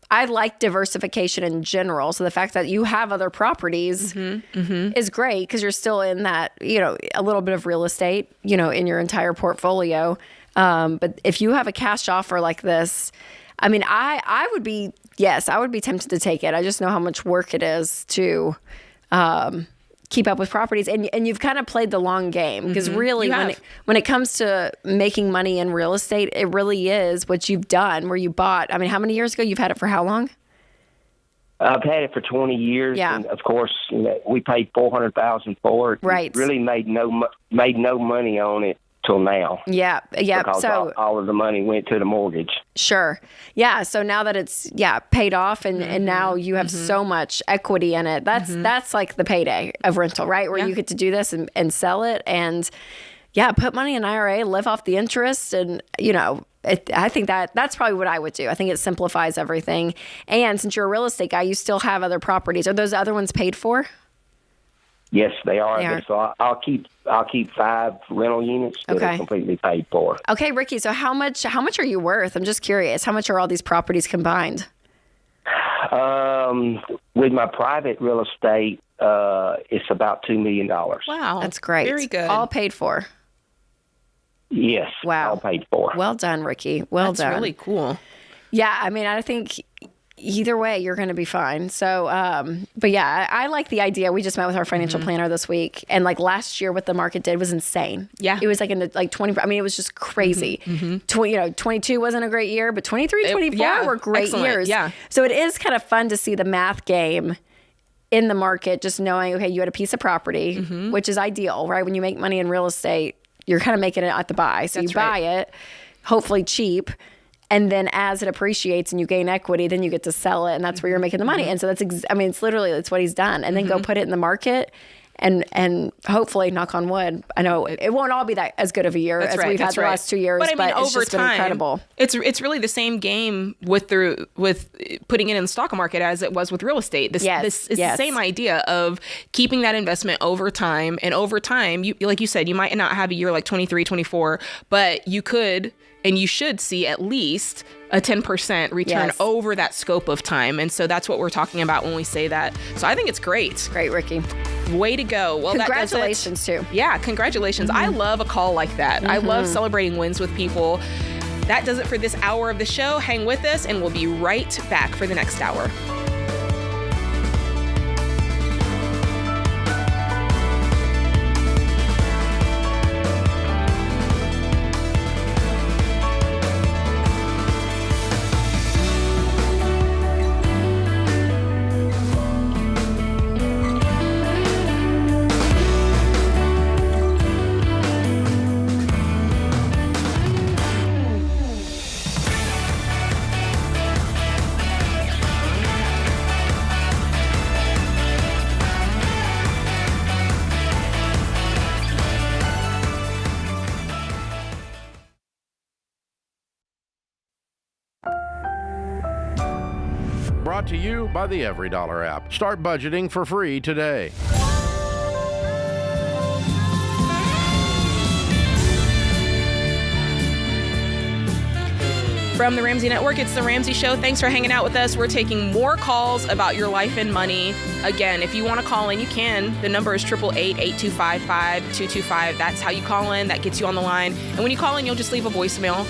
I like diversification in general. So the fact that you have other properties is great because you're still in that, a little bit of real estate, in your entire portfolio. But if you have a cash offer like this, I mean, I would be tempted to take it. I just know how much work it is to keep up with properties, and you've kind of played the long game because really when it comes to making money in real estate, it really is what you've done where you bought. I mean, how many years ago? You've had it for how long? I've had it for 20 years. Yeah. And of course, we paid $400,000 for it. Right. It really made no money on it till now. Yeah. Because all of the money went to the mortgage. Sure. Yeah. So now that it's paid off and now you have so much equity in it, that's like the payday of rental, right? Where you get to do this and sell it and put money in IRA, live off the interest, and I think that's probably what I would do. I think it simplifies everything. And since you're a real estate guy, you still have other properties. Are those other ones paid for? Yes, they are. So I'll keep 5 rental units that are completely paid for. Okay, Ricky. So how much are you worth? I'm just curious. How much are all these properties combined? With my private real estate, it's about $2 million. Wow, that's great. Very good. All paid for. Yes. Wow. All paid for. Well done, Ricky. Well done. That's really cool. Yeah, I mean, I think either way, you're going to be fine. So, but yeah, I like the idea. We just met with our financial planner this week, and like last year, what the market did was insane. Yeah, it was like in the 20. I mean, it was just crazy. 22 wasn't a great year, but 23, 24 were great years. Yeah. So it is kind of fun to see the math game in the market, just knowing, okay, you had a piece of property, which is ideal, right? When you make money in real estate, you're kind of making it at the buy. So you buy it, hopefully cheap. And then as it appreciates and you gain equity, then you get to sell it, and that's where you're making the money. And so it's what he's done. And then go put it in the market, and hopefully, knock on wood. I know it won't all be that as good of a year as we've had the last 2 years, but it's over just time, been incredible. It's really the same game with putting it in the stock market as it was with real estate. This is the same idea of keeping that investment over time. And over time, you like you said, you might not have a year like 23, 24, but you could. And you should see at least a 10% return over that scope of time. And so that's what we're talking about when we say that. So I think it's great. Great, Ricky. Way to go. Well, congratulations, too. Yeah, congratulations. I love a call like that. I love celebrating wins with people. That does it for this hour of the show. Hang with us, and we'll be right back for the next hour. brought to you by the Every Dollar app. Start budgeting for free today. From the Ramsey Network, it's the Ramsey Show. Thanks for hanging out with us. We're taking more calls about your life and money. Again, if you want to call in, you can. The number is 888-825-5225. That's how you call in. That gets you on the line. And when you call in, you'll just leave a voicemail.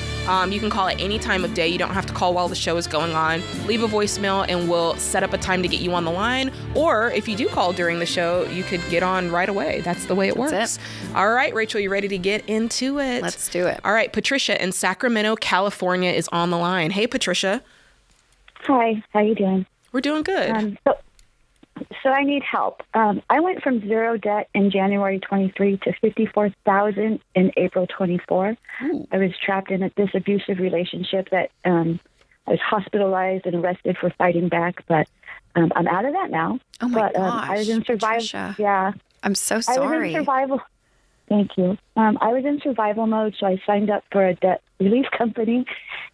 You can call at any time of day. You don't have to call while the show is going on. Leave a voicemail and we'll set up a time to get you on the line. Or if you do call during the show, you could get on right away. That's the way it works. All right, Rachel, you ready to get into it? Let's do it. All right, Patricia in Sacramento, California is on the line. Hey, Patricia. Hi, how you doing? We're doing good. So I need help. I went from zero debt in January 23 to $54,000 in April 24. Ooh. I was trapped in this abusive relationship that I was hospitalized and arrested for fighting back, but I'm out of that now. Oh my gosh, I was in survival. Patricia. Yeah, I'm so I was sorry. in survival. Thank you. I was in survival mode, so I signed up for a debt relief company,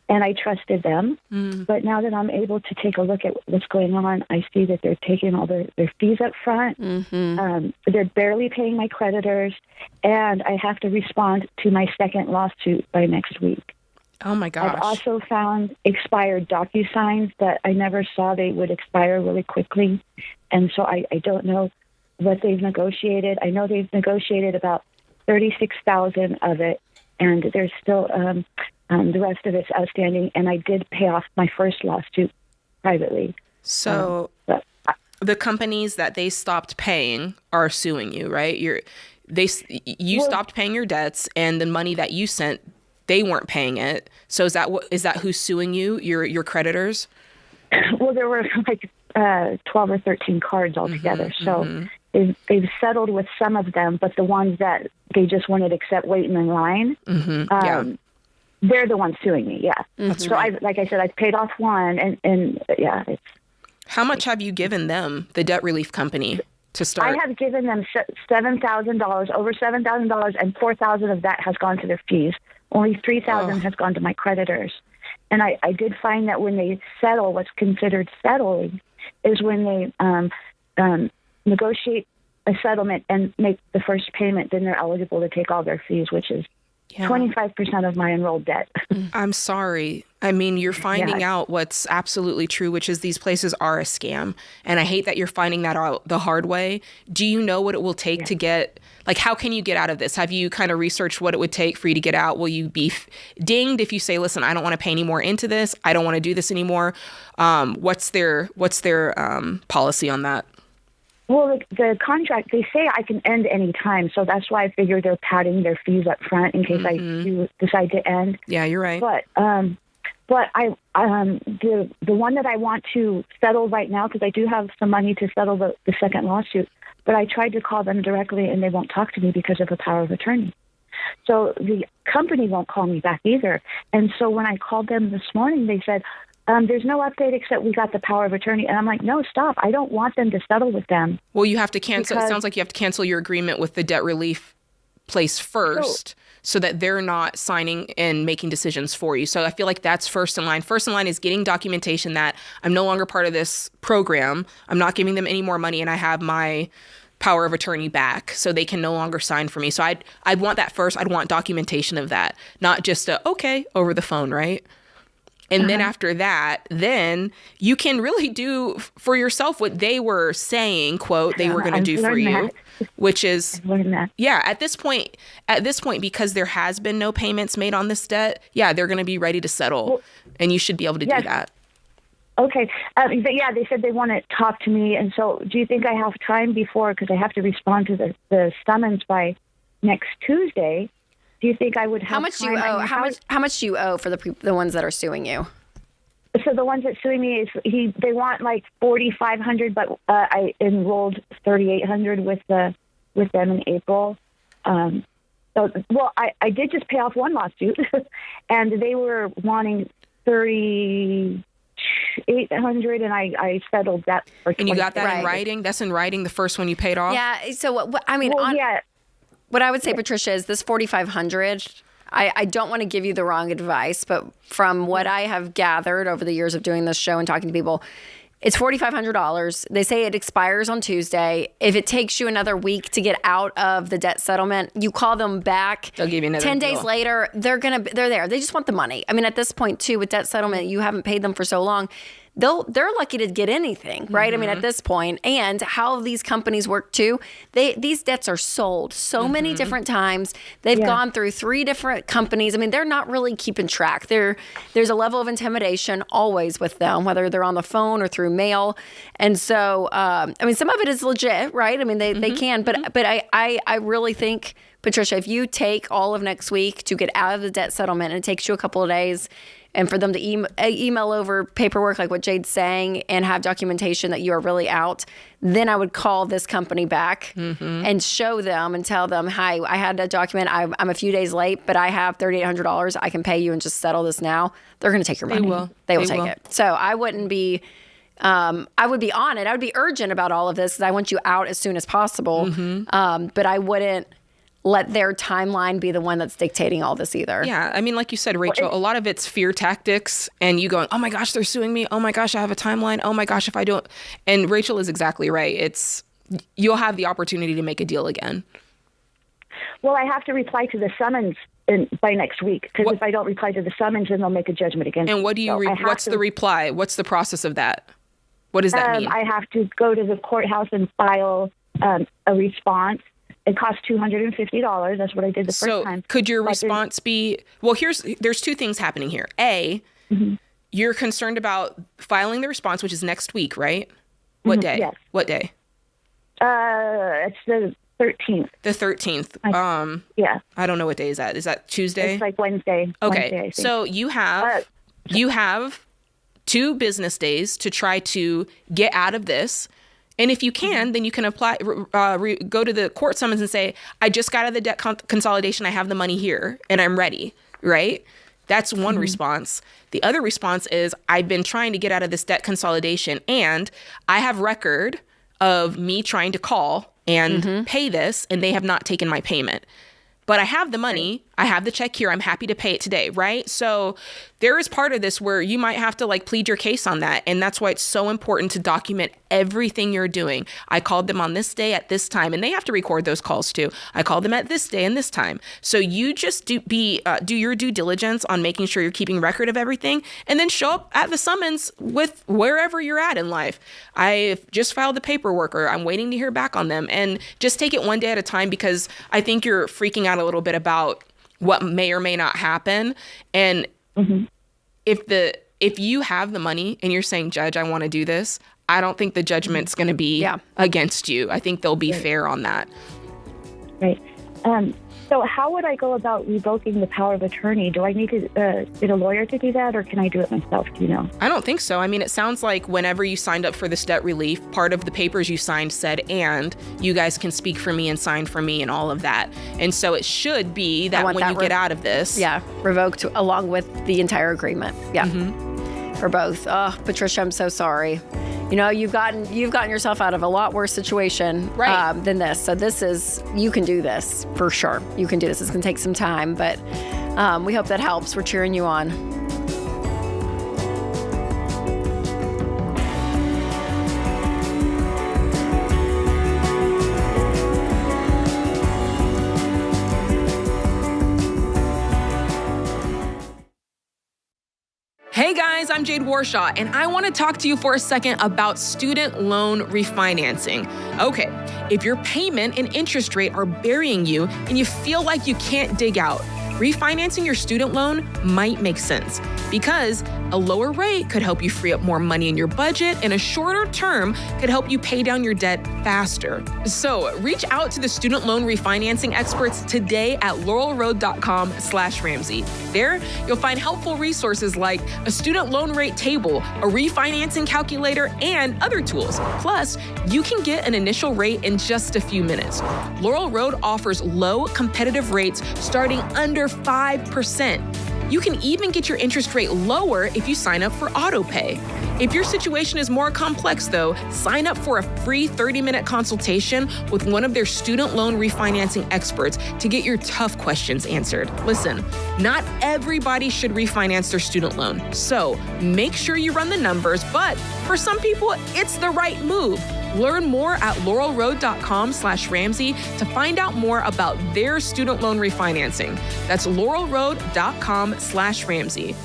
and I trusted them. But now that I'm able to take a look at what's going on, I see that they're taking all their fees up front. They're barely paying my creditors, and I have to respond to my second lawsuit by next week. Oh, my gosh. I've also found expired DocuSigns that I never saw they would expire really quickly, and so I don't know what they've negotiated. I know they've negotiated about $36,000 of it, and there's still the rest of it's outstanding. And I did pay off my first lawsuit privately. So the companies that they stopped paying are suing you, right? You stopped paying your debts, and the money that you sent, they weren't paying it. So is that who's suing you? Your creditors? Well, there were like 12 or 13 cards altogether. So they've settled with some of them, but the ones that they just wanted to accept waiting in line, they're the ones suing me. Yeah. So like I said, I paid off one, and yeah. How much have you given them, the debt relief company, to start? I have given them $7,000, over $7,000, and $4,000 of that has gone to their fees. Only $3,000 has gone to my creditors. And I did find that when they settle, what's considered settling is when they negotiate a settlement and make the first payment, then they're eligible to take all their fees, which is 25% of my enrolled debt. I'm sorry. I mean, you're finding out what's absolutely true, which is these places are a scam. And I hate that you're finding that out the hard way. Do you know what it will take to get, like, how can you get out of this? Have you kind of researched what it would take for you to get out? Will you be dinged if you say, listen, I don't want to pay any more into this. I don't want to do this anymore. What's their policy on that? Well, the contract, they say I can end any time, so that's why I figure they're padding their fees up front in case I do decide to end. Yeah, you're right. But I the one that I want to settle right now, because I do have some money to settle the second lawsuit, but I tried to call them directly and they won't talk to me because of a power of attorney. So the company won't call me back either. And so when I called them this morning, they said, there's no update except we got the power of attorney. And I'm like, no, stop. I don't want them to settle with them. Well, you have to cancel. It sounds like you have to cancel your agreement with the debt relief place first so that they're not signing and making decisions for you. So I feel like that's first in line. First in line is getting documentation that I'm no longer part of this program. I'm not giving them any more money, and I have my power of attorney back so they can no longer sign for me. So I'd want that first. I'd want documentation of that, not just over the phone, right? And then after that, then you can really do for yourself what they were saying, quote, they were going to do for you, which is, at this point, because there has been no payments made on this debt, they're going to be ready to settle, and you should be able to do that. Okay. But they said they want to talk to me. And so do you think I have time before, because I have to respond to the summons by next Tuesday? Do you think I would have How much time? do you owe? How much do you owe for the ones that are suing you? So the ones that suing me they want like $4,500, but I enrolled $3,800 with them in April. I did just pay off one lawsuit, and they were wanting $3,800, and I settled that for $20,000. And you got that in writing? That's in writing. The first one you paid off. Yeah. So what I would say, Patricia, is this $4,500. I don't want to give you the wrong advice, but from what I have gathered over the years of doing this show and talking to people, It's $4,500. They say it expires on Tuesday. If it takes you another week to get out of the debt settlement, you call them back. They'll give you another 10 deal. days later, they're there. They just want the money. I mean, at this point too, with debt settlement, you haven't paid them for so long. They're lucky to get anything, right? I mean, at this point, and how these companies work too, these debts are sold so many different times. They've gone through 3 different companies. I mean, they're not really keeping track. There's a level of intimidation always with them, whether they're on the phone or through mail. And so, I mean, some of it is legit, right? I mean, they can, but I really think, Patricia, if you take all of next week to get out of the debt settlement, and it takes you a couple of days, and for them to email over paperwork like what Jade's saying and have documentation that you are really out, then I would call this company back and show them and tell them, hi, I had a document. I'm a few days late, but I have $3,800. I can pay you and just settle this now. They're going to take your money. They will take it. So I wouldn't be... I would be on it. I would be urgent about all of this because I want you out as soon as possible. But I wouldn't let their timeline be the one that's dictating all this either. Yeah. I mean, like you said, Rachel, a lot of it's fear tactics and you going, oh my gosh, they're suing me. Oh my gosh, I have a timeline. Oh my gosh, if I don't. And Rachel is exactly right. You'll have the opportunity to make a deal again. Well, I have to reply to the summons by next week, because if I don't reply to the summons, then they'll make a judgment against me. And what do you, what's the reply? What's the process of that? What does that mean? I have to go to the courthouse and file a response. It costs $250. That's what I did the first time. So could your response be, well, there's 2 things happening here. A, you're concerned about filing the response, which is next week, right? What day? Yes. What day? It's the 13th. The 13th. Yeah. I don't know what day is that. Is that Tuesday? It's like Wednesday. Okay. Wednesday, I think. So you have 2 business days to try to get out of this. And if you can, then you can apply, go to the court summons and say, I just got out of the debt consolidation. I have the money here and I'm ready, right? That's one response. The other response is, I've been trying to get out of this debt consolidation and I have record of me trying to call and pay this and they have not taken my payment. But I have the money. I have the check here. I'm happy to pay it today, right? So there is part of this where you might have to plead your case on that. And that's why it's so important to document everything you're doing. I called them on this day at this time, and they have to record those calls too. I called them at this day and this time. So you just do your due diligence on making sure you're keeping record of everything, and then show up at the summons with wherever you're at in life. I've just filed the paperwork, or I'm waiting to hear back on them, and just take it one day at a time, because I think you're freaking out a little bit about what may or may not happen. And if you have the money and you're saying, Judge, I want to do this, I don't think the judgment's going to be against you. I think they'll be fair on that. Right. So how would I go about revoking the power of attorney? Do I need to get a lawyer to do that, or can I do it myself? Do you know? I don't think so. I mean, it sounds like whenever you signed up for this debt relief, part of the papers you signed said, and you guys can speak for me and sign for me and all of that. And so it should be that when you get out of this. Yeah, revoked along with the entire agreement. Yeah, for both. Oh, Patricia, I'm so sorry. You know, you've gotten yourself out of a lot worse situation than this. So you can do this for sure. You can do this. It's going to take some time, but we hope that helps. We're cheering you on. Hey guys, I'm Jade Warshaw, and I want to talk to you for a second about student loan refinancing. Okay, if your payment and interest rate are burying you and you feel like you can't dig out, refinancing your student loan might make sense, because a lower rate could help you free up more money in your budget, and a shorter term could help you pay down your debt faster. So reach out to the student loan refinancing experts today at laurelroad.com/Ramsey. There, you'll find helpful resources like a student loan rate table, a refinancing calculator, and other tools. Plus, you can get an initial rate in just a few minutes. Laurel Road offers low, competitive rates starting under 5%. You can even get your interest rate lower if you sign up for AutoPay. If your situation is more complex, though, sign up for a free 30-minute consultation with one of their student loan refinancing experts to get your tough questions answered. Listen, not everybody should refinance their student loan, so make sure you run the numbers, but for some people, it's the right move. Learn more at laurelroad.com/Ramsey to find out more about their student loan refinancing. That's laurelroad.com/Ramsey.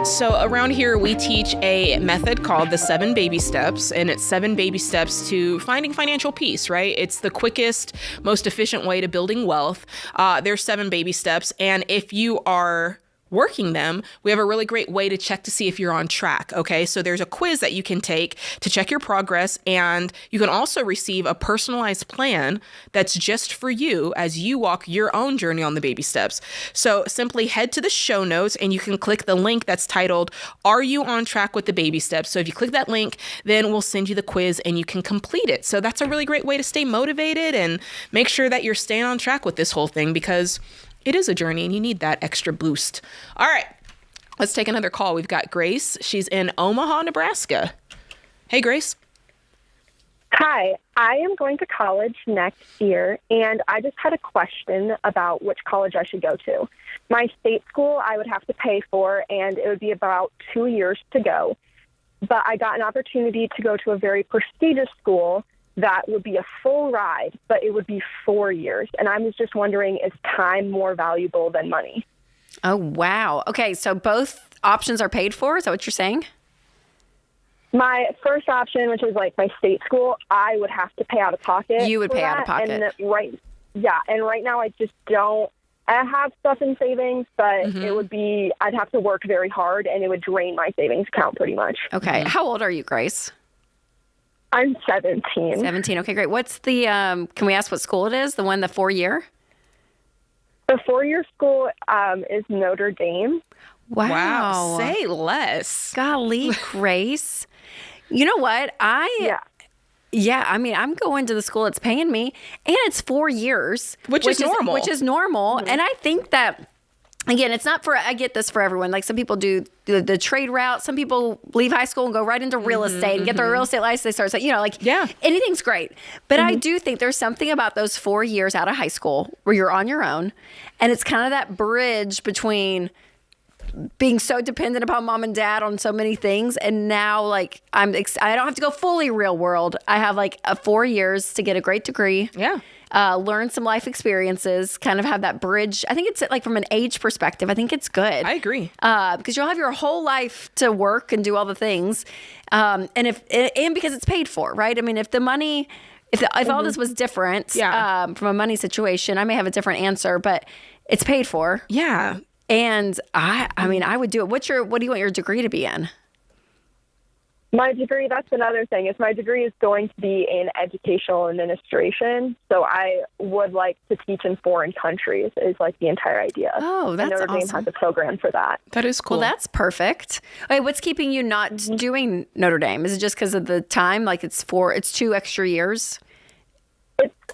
So around here, we teach a method called the 7 baby steps, and it's 7 baby steps to finding financial peace, right? It's the quickest, most efficient way to building wealth. There's 7 baby steps, and if you are working them, we have a really great way to check to see if you're on track. Okay, so there's a quiz that you can take to check your progress, and you can also receive a personalized plan that's just for you as you walk your own journey on the baby steps. So simply head to the show notes and you can click the link that's titled, "Are you on track with the baby steps?" So if you click that link, then we'll send you the quiz and you can complete it. So that's a really great way to stay motivated and make sure that you're staying on track with this whole thing, because it is a journey and you need that extra boost. All right, let's take another call. We've got Grace. She's in Omaha, Nebraska. Hey, Grace. Hi, I am going to college next year, and I just had a question about which college I should go to. My state school I would have to pay for, and it would be about 2 years to go. But I got an opportunity to go to a very prestigious school that would be a full ride, but it would be 4 years. And I was just wondering, is time more valuable than money? Oh, wow. Okay, so both options are paid for? Is that what you're saying? My first option, which is like my state school, I would have to pay out of pocket. You would for pay out that. of pocket. And right now I just don't. I have stuff in savings, but it would be, I'd have to work very hard, and it would drain my savings account pretty much. Okay. How old are you, Grace? I'm 17. 17. Okay, great. What's the, can we ask what school it is? The 4-year? The 4-year school is Notre Dame. Wow. Say less. Golly, Grace. You know what? Yeah, I mean, I'm going to the school that's paying me, and it's 4 years. Which is normal. Which is normal. And I think that, again, it's not for, I get this for everyone. Like some people do the trade route. Some people leave high school and go right into real estate and get their real estate license. They start, anything's great. But I do think there's something about those 4 years out of high school where you're on your own. And it's kind of that bridge between being so dependent upon mom and dad on so many things. And now like I don't have to go fully real world. I have like 4 years to get a great degree. Yeah. Learn some life experiences, kind of have that bridge. I think it's like from an age perspective, I think it's good. I agree. Because you'll have your whole life to work and do all the things. And because it's paid for, right? I mean, if the money, if all this was different from a money situation, I may have a different answer, but it's paid for. Yeah. And I mean, I would do it. What do you want your degree to be in? My degree, that's another thing, is my degree is going to be in educational administration. So I would like to teach in foreign countries is like the entire idea. Oh, that's Notre Dame has a program for that. That is cool. Well, that's perfect. Okay, what's keeping you not doing Notre Dame? Is it just because of the time? Like it's 2 extra years?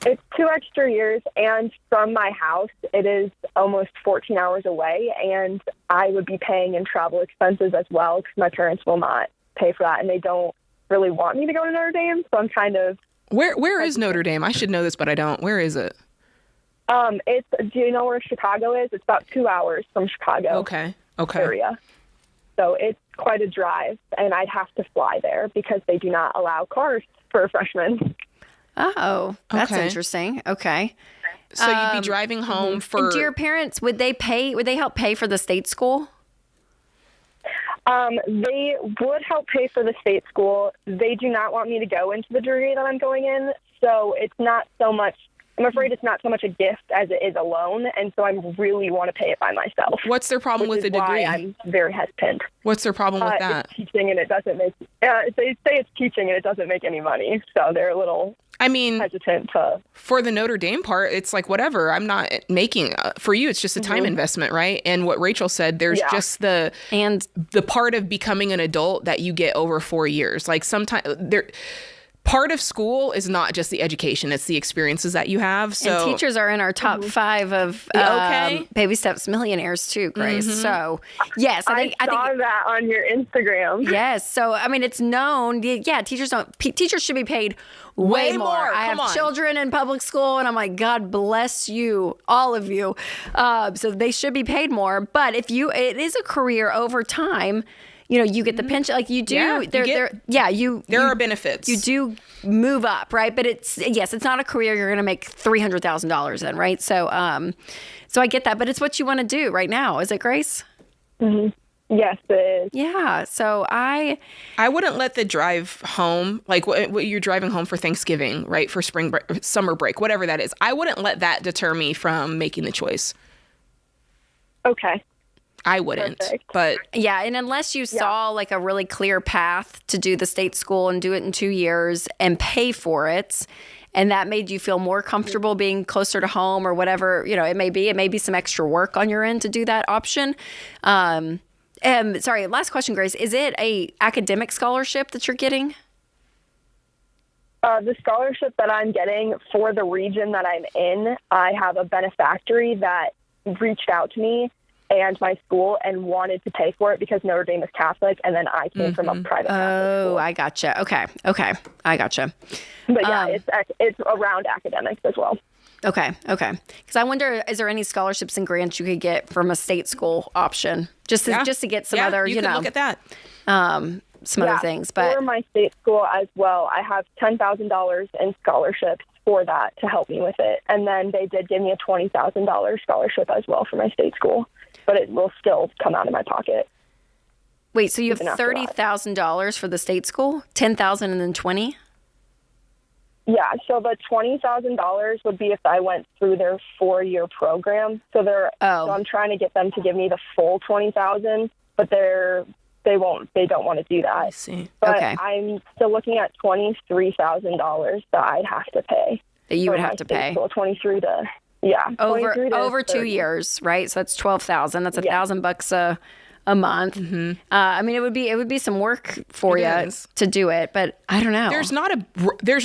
It's 2 extra years, and from my house, it is almost 14 hours away, and I would be paying in travel expenses as well because my parents will not pay for that, and they don't really want me to go to Notre Dame, so I'm kind of... Where is Notre Dame? I should know this, but I don't. Where is it? Do you know where Chicago is? It's about 2 hours from Chicago. Okay. Area. So it's quite a drive, and I'd have to fly there because they do not allow cars for freshmen. Oh, that's Okay. interesting. Okay. So you'd be driving home for... And do your parents, would they help pay for the state school? They would help pay for the state school. They do not want me to go into the degree that I'm going in, so it's not so much I'm afraid it's not so much a gift as it is a loan, and so I really want to pay it by myself. What's their problem with the degree? I'm very hesitant. What's their problem with that? It's teaching, and it doesn't make. They say it's teaching, and it doesn't make any money, so they're a little. Hesitant to. For the Notre Dame part, it's like whatever. I'm not making for you. It's just a time investment, right? And what Rachel said, there's just the part of becoming an adult that you get over 4 years. Like sometimes part of school is not just the education; it's the experiences that you have. So and teachers are in our top 5 of Baby Steps millionaires too, Grace. So yes, I think that on your Instagram. Yes, so I mean it's known. Yeah, teachers should be paid way more. I have children in public school, and I'm like, God bless you, all of you. So they should be paid more. But it is a career over time. You know, you get the pension, like you do. Yeah, there are benefits. You do move up, right? But it's not a career you're going to make $300,000 in, right? So, so I get that, but it's what you want to do right now. Is it, Grace? Mm-hmm. Yes, it is. Yeah. So I wouldn't let the drive home, like what you're driving home for Thanksgiving, right? For spring break, summer break, whatever that is. I wouldn't let that deter me from making the choice. Okay. I wouldn't. Perfect. But yeah, and unless you saw like a really clear path to do the state school and do it in 2 years and pay for it, and that made you feel more comfortable being closer to home or whatever, you know, it may be some extra work on your end to do that option. Sorry, last question, Grace. Is it a academic scholarship that you're getting? The scholarship that I'm getting for the region that I'm in, I have a benefactor that reached out to me and my school and wanted to pay for it because Notre Dame is Catholic, and then I came from a private Catholic school. I gotcha. Okay, I gotcha. But yeah, it's around academics as well. Okay. Because I wonder, is there any scholarships and grants you could get from a state school option, just to get some other, you can look at that. Some other things. But for my state school as well, I have $10,000 in scholarships for that to help me with it, and then they did give me a $20,000 scholarship as well for my state school. But it will still come out of my pocket. Wait, so you have $30,000 for the state school, $10,000 and then $20,000? Yeah, so the $20,000 would be if I went through their 4-year program. So so I'm trying to get them to give me the full $20,000, but they don't want to do that. I see. But I'm still looking at $23,000 that I'd have to pay. That you would have to pay. So 23 to. Yeah, over 2 years, right? So that's $12,000. That's $1,000 a month. Mm-hmm. I mean, it would be some work for you to do it, but I don't know. There's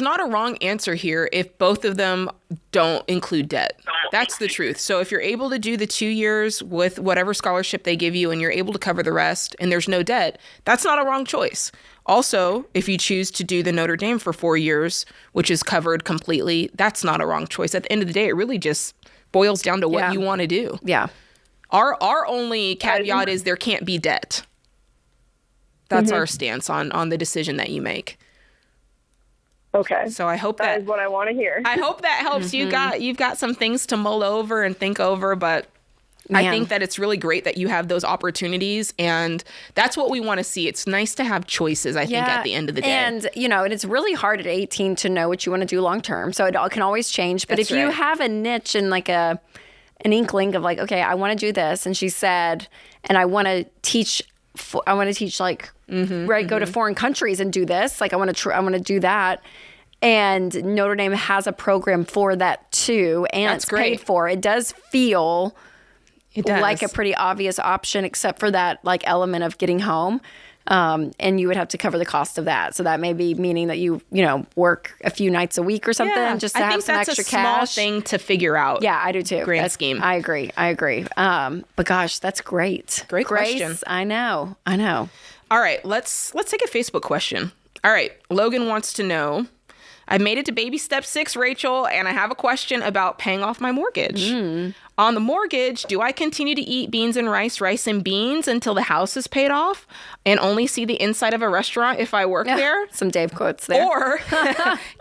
not a wrong answer here if both of them don't include debt. That's the truth. So if you're able to do the 2 years with whatever scholarship they give you, and you're able to cover the rest, and there's no debt, that's not a wrong choice. Also, if you choose to do the Notre Dame for 4 years, which is covered completely, that's not a wrong choice. At the end of the day, it really just boils down to what you want to do. Yeah. Our only caveat is there can't be debt. That's our stance on the decision that you make. Okay. So I hope that is what I want to hear. I hope that helps. You've got some things to mull over and think over, but I think that it's really great that you have those opportunities, and that's what we want to see. It's nice to have choices, I think, at the end of the day. And, and it's really hard at 18 to know what you want to do long term. So it all can always change. But if you have a niche and like an inkling of like, okay, I want to do this. And she said, and I want to teach like, go to foreign countries and do this. Like I want to do that. And Notre Dame has a program for that too. And it's paid for. It does feel like a pretty obvious option, except for that like element of getting home. And you would have to cover the cost of that. So that may be meaning that you work a few nights a week or something just to have some extra cash. I think that's a small thing to figure out. Yeah, I do too. Grand scheme. I agree. But gosh, that's great. Great question. I know. All right, let's take a Facebook question. All right, Logan wants to know, I made it to baby step 6, Rachel, and I have a question about paying off my mortgage. On the mortgage, do I continue to eat beans and rice and beans until the house is paid off and only see the inside of a restaurant if I work there? Some Dave quotes there. Or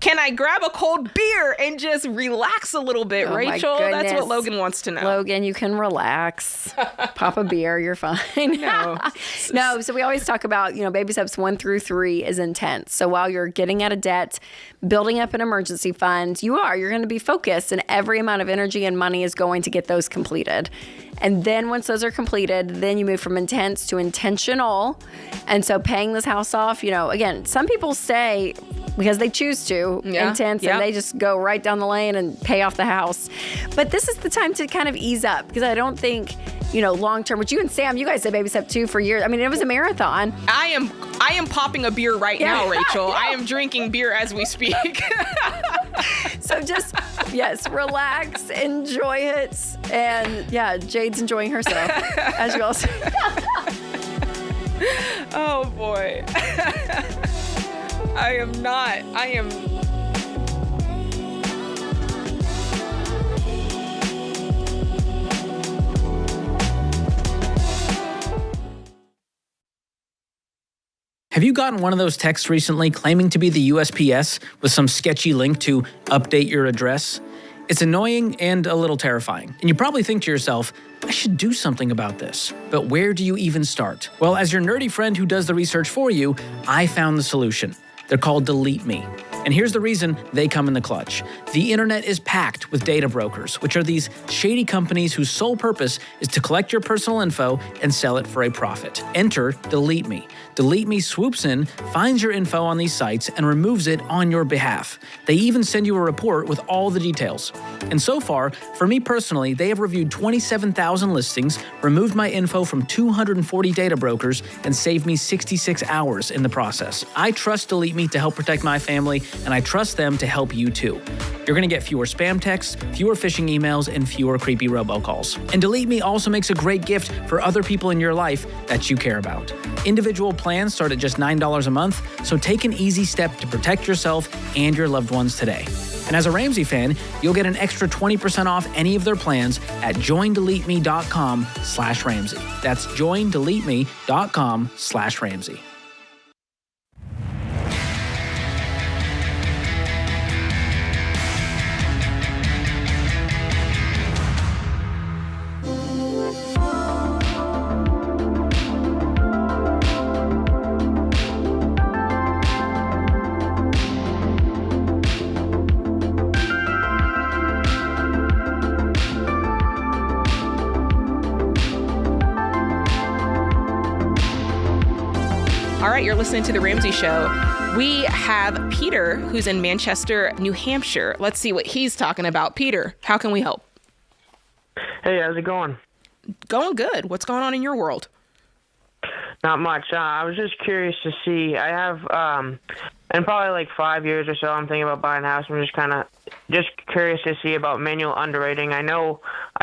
can I grab a cold beer and just relax a little bit, Rachel? That's what Logan wants to know. Logan, you can relax. Pop a beer, you're fine. No, so we always talk about, baby steps 1 through 3 is intense. So while you're getting out of debt, building up an emergency fund, you're going to be focused, and every amount of energy and money is going to get those completed. And then once those are completed, then you move from intense to intentional. And so paying this house off, again, some people stay because they choose to, intense, and they just go right down the lane and pay off the house. But this is the time to kind of ease up, because I don't think, long term, which you and Sam, you guys did baby step 2 for years. I mean, it was a marathon. I am popping a beer right now, Rachel. I am drinking beer as we speak. So just, relax, enjoy it. And Jade's enjoying herself, as you all say. Oh boy. I am. Have you gotten one of those texts recently claiming to be the USPS with some sketchy link to update your address? It's annoying and a little terrifying. And you probably think to yourself, I should do something about this. But where do you even start? Well, as your nerdy friend who does the research for you, I found the solution. They're called Delete Me. And here's the reason they come in the clutch. The internet is packed with data brokers, which are these shady companies whose sole purpose is to collect your personal info and sell it for a profit. Enter Delete Me. Delete Me swoops in, finds your info on these sites, and removes it on your behalf. They even send you a report with all the details. And so far, for me personally, they have reviewed 27,000 listings, removed my info from 240 data brokers, and saved me 66 hours in the process. I trust Delete Me to help protect my family, and I trust them to help you too. You're going to get fewer spam texts, fewer phishing emails, and fewer creepy robocalls. And Delete Me also makes a great gift for other people in your life that you care about. Individual plans start at just $9 a month, so take an easy step to protect yourself and your loved ones today. And as a Ramsey fan, you'll get an extra 20% off any of their plans at joindeleteme.com/Ramsey. That's joindeleteme.com/Ramsey. All right, you're listening to The Ramsey Show. We have Peter, who's in Manchester, New Hampshire. Let's see what he's talking about. Peter, how can we help? Hey, how's it going? Going good. What's going on in your world? Not much. I was just curious to see. I have, in probably like 5 years or so, I'm thinking about buying a house. I'm just curious to see about manual underwriting. I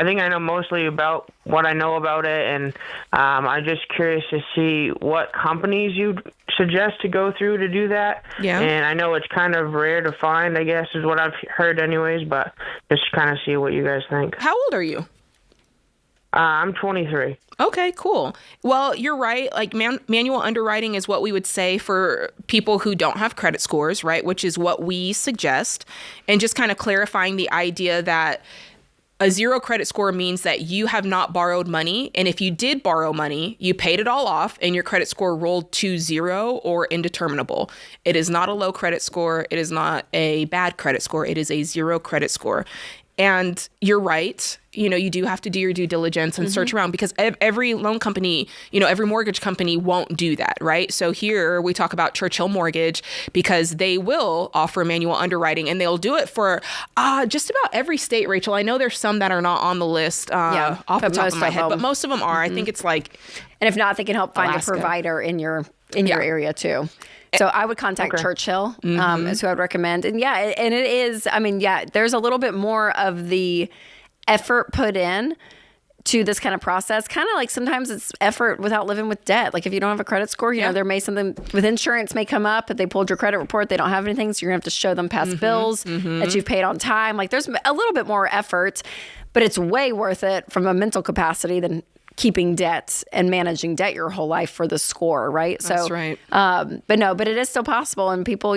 think I know mostly about what I know about it, and I'm just curious to see what companies you'd suggest to go through to do that. Yeah. And I know it's kind of rare to find, I guess, is what I've heard anyways, but just kind of see what you guys think. How old are you? I'm 23. Okay, cool. Well, you're right. Like manual underwriting is what we would say for people who don't have credit scores, right? Which is what we suggest. And just kind of clarifying the idea that a 0 credit score means that you have not borrowed money. And if you did borrow money, you paid it all off and your credit score rolled to 0 or indeterminable. It is not a low credit score. It is not a bad credit score. It is a 0 credit score. And you're right. You do have to do your due diligence and search around, because every loan company, every mortgage company won't do that, right? So here we talk about Churchill Mortgage because they will offer manual underwriting, and they'll do it for just about every state, Rachel. I know there's some that are not on the list off the top of my head, but most of them are. I think it's like, and if not, they can help find Alaska. A provider in your area too. So I would contact Churchill, is who I'd recommend. And and it is, there's a little bit more of the effort put in to this kind of process, kind of like sometimes it's effort without living with debt. Like if you don't have a credit score, you know, there may something with insurance may come up, but they pulled your credit report, they don't have anything. So you're gonna have to show them past bills that you've paid on time. Like there's a little bit more effort, but it's way worth it from a mental capacity than keeping debt and managing debt your whole life for the score. Right. That's right. But it is still possible. And people,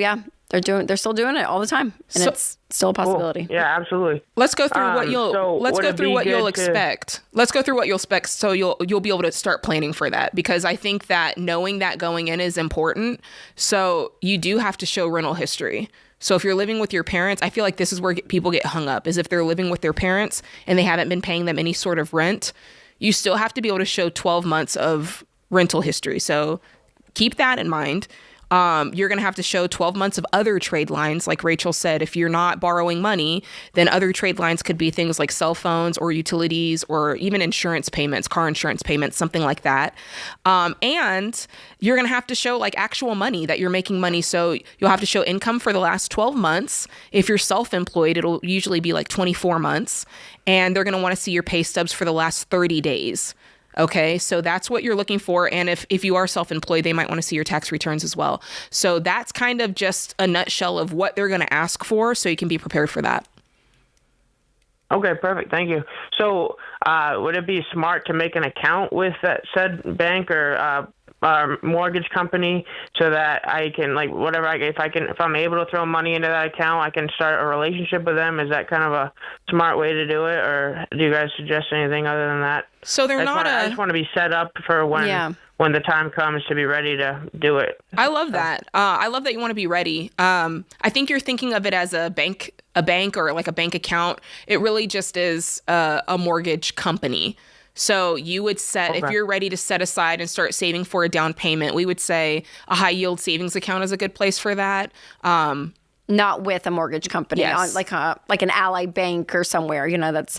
they're still doing it all the time. And it's still a possibility. Cool. Yeah, absolutely. Let's go through what you'll expect. Let's go through what you'll expect so you'll be able to start planning for that, because I think that knowing that going in is important. So you do have to show rental history. So if you're living with your parents, I feel like this is where people get hung up, is if they're living with their parents and they haven't been paying them any sort of rent, you still have to be able to show 12 months of rental history. So keep that in mind. You're going to have to show 12 months of other trade lines. Like Rachel said, if you're not borrowing money, then other trade lines could be things like cell phones or utilities or even insurance payments, car insurance payments, something like that. And you're going to have to show like actual money that you're making money. So you'll have to show income for the last 12 months. If you're self-employed, it'll usually be like 24 months. And they're going to want to see your pay stubs for the last 30 days. Okay, so that's what you're looking for. And if you are self-employed, they might want to see your tax returns as well. So that's kind of just a nutshell of what they're going to ask for, so you can be prepared for that. Okay, perfect. Thank you. So would it be smart to make an account with that said bank or mortgage company so that I can, like, if I'm able to throw money into that account, I can start a relationship with them? Is that kind of a smart way to do it, or do you guys suggest anything other than that? So I just want to be set up for when the time comes to be ready to do it. I love that. I love that you want to be ready. I think you're thinking of it as a bank or like a bank account. It really just is a mortgage company. So you would if you're ready to set aside and start saving for a down payment, we would say a high yield savings account is a good place for that. Not with a mortgage company, like an Ally Bank or somewhere, that's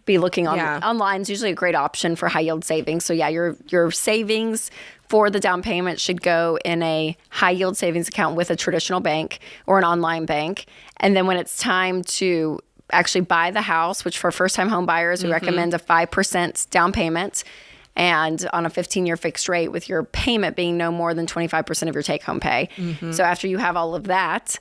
be looking online is usually a great option for high yield savings. So your savings for the down payment should go in a high yield savings account with a traditional bank or an online bank. And then when it's time to actually buy the house, which for first-time home buyers, we recommend a 5% down payment and on a 15-year fixed rate with your payment being no more than 25% of your take-home pay. So after you have all of that,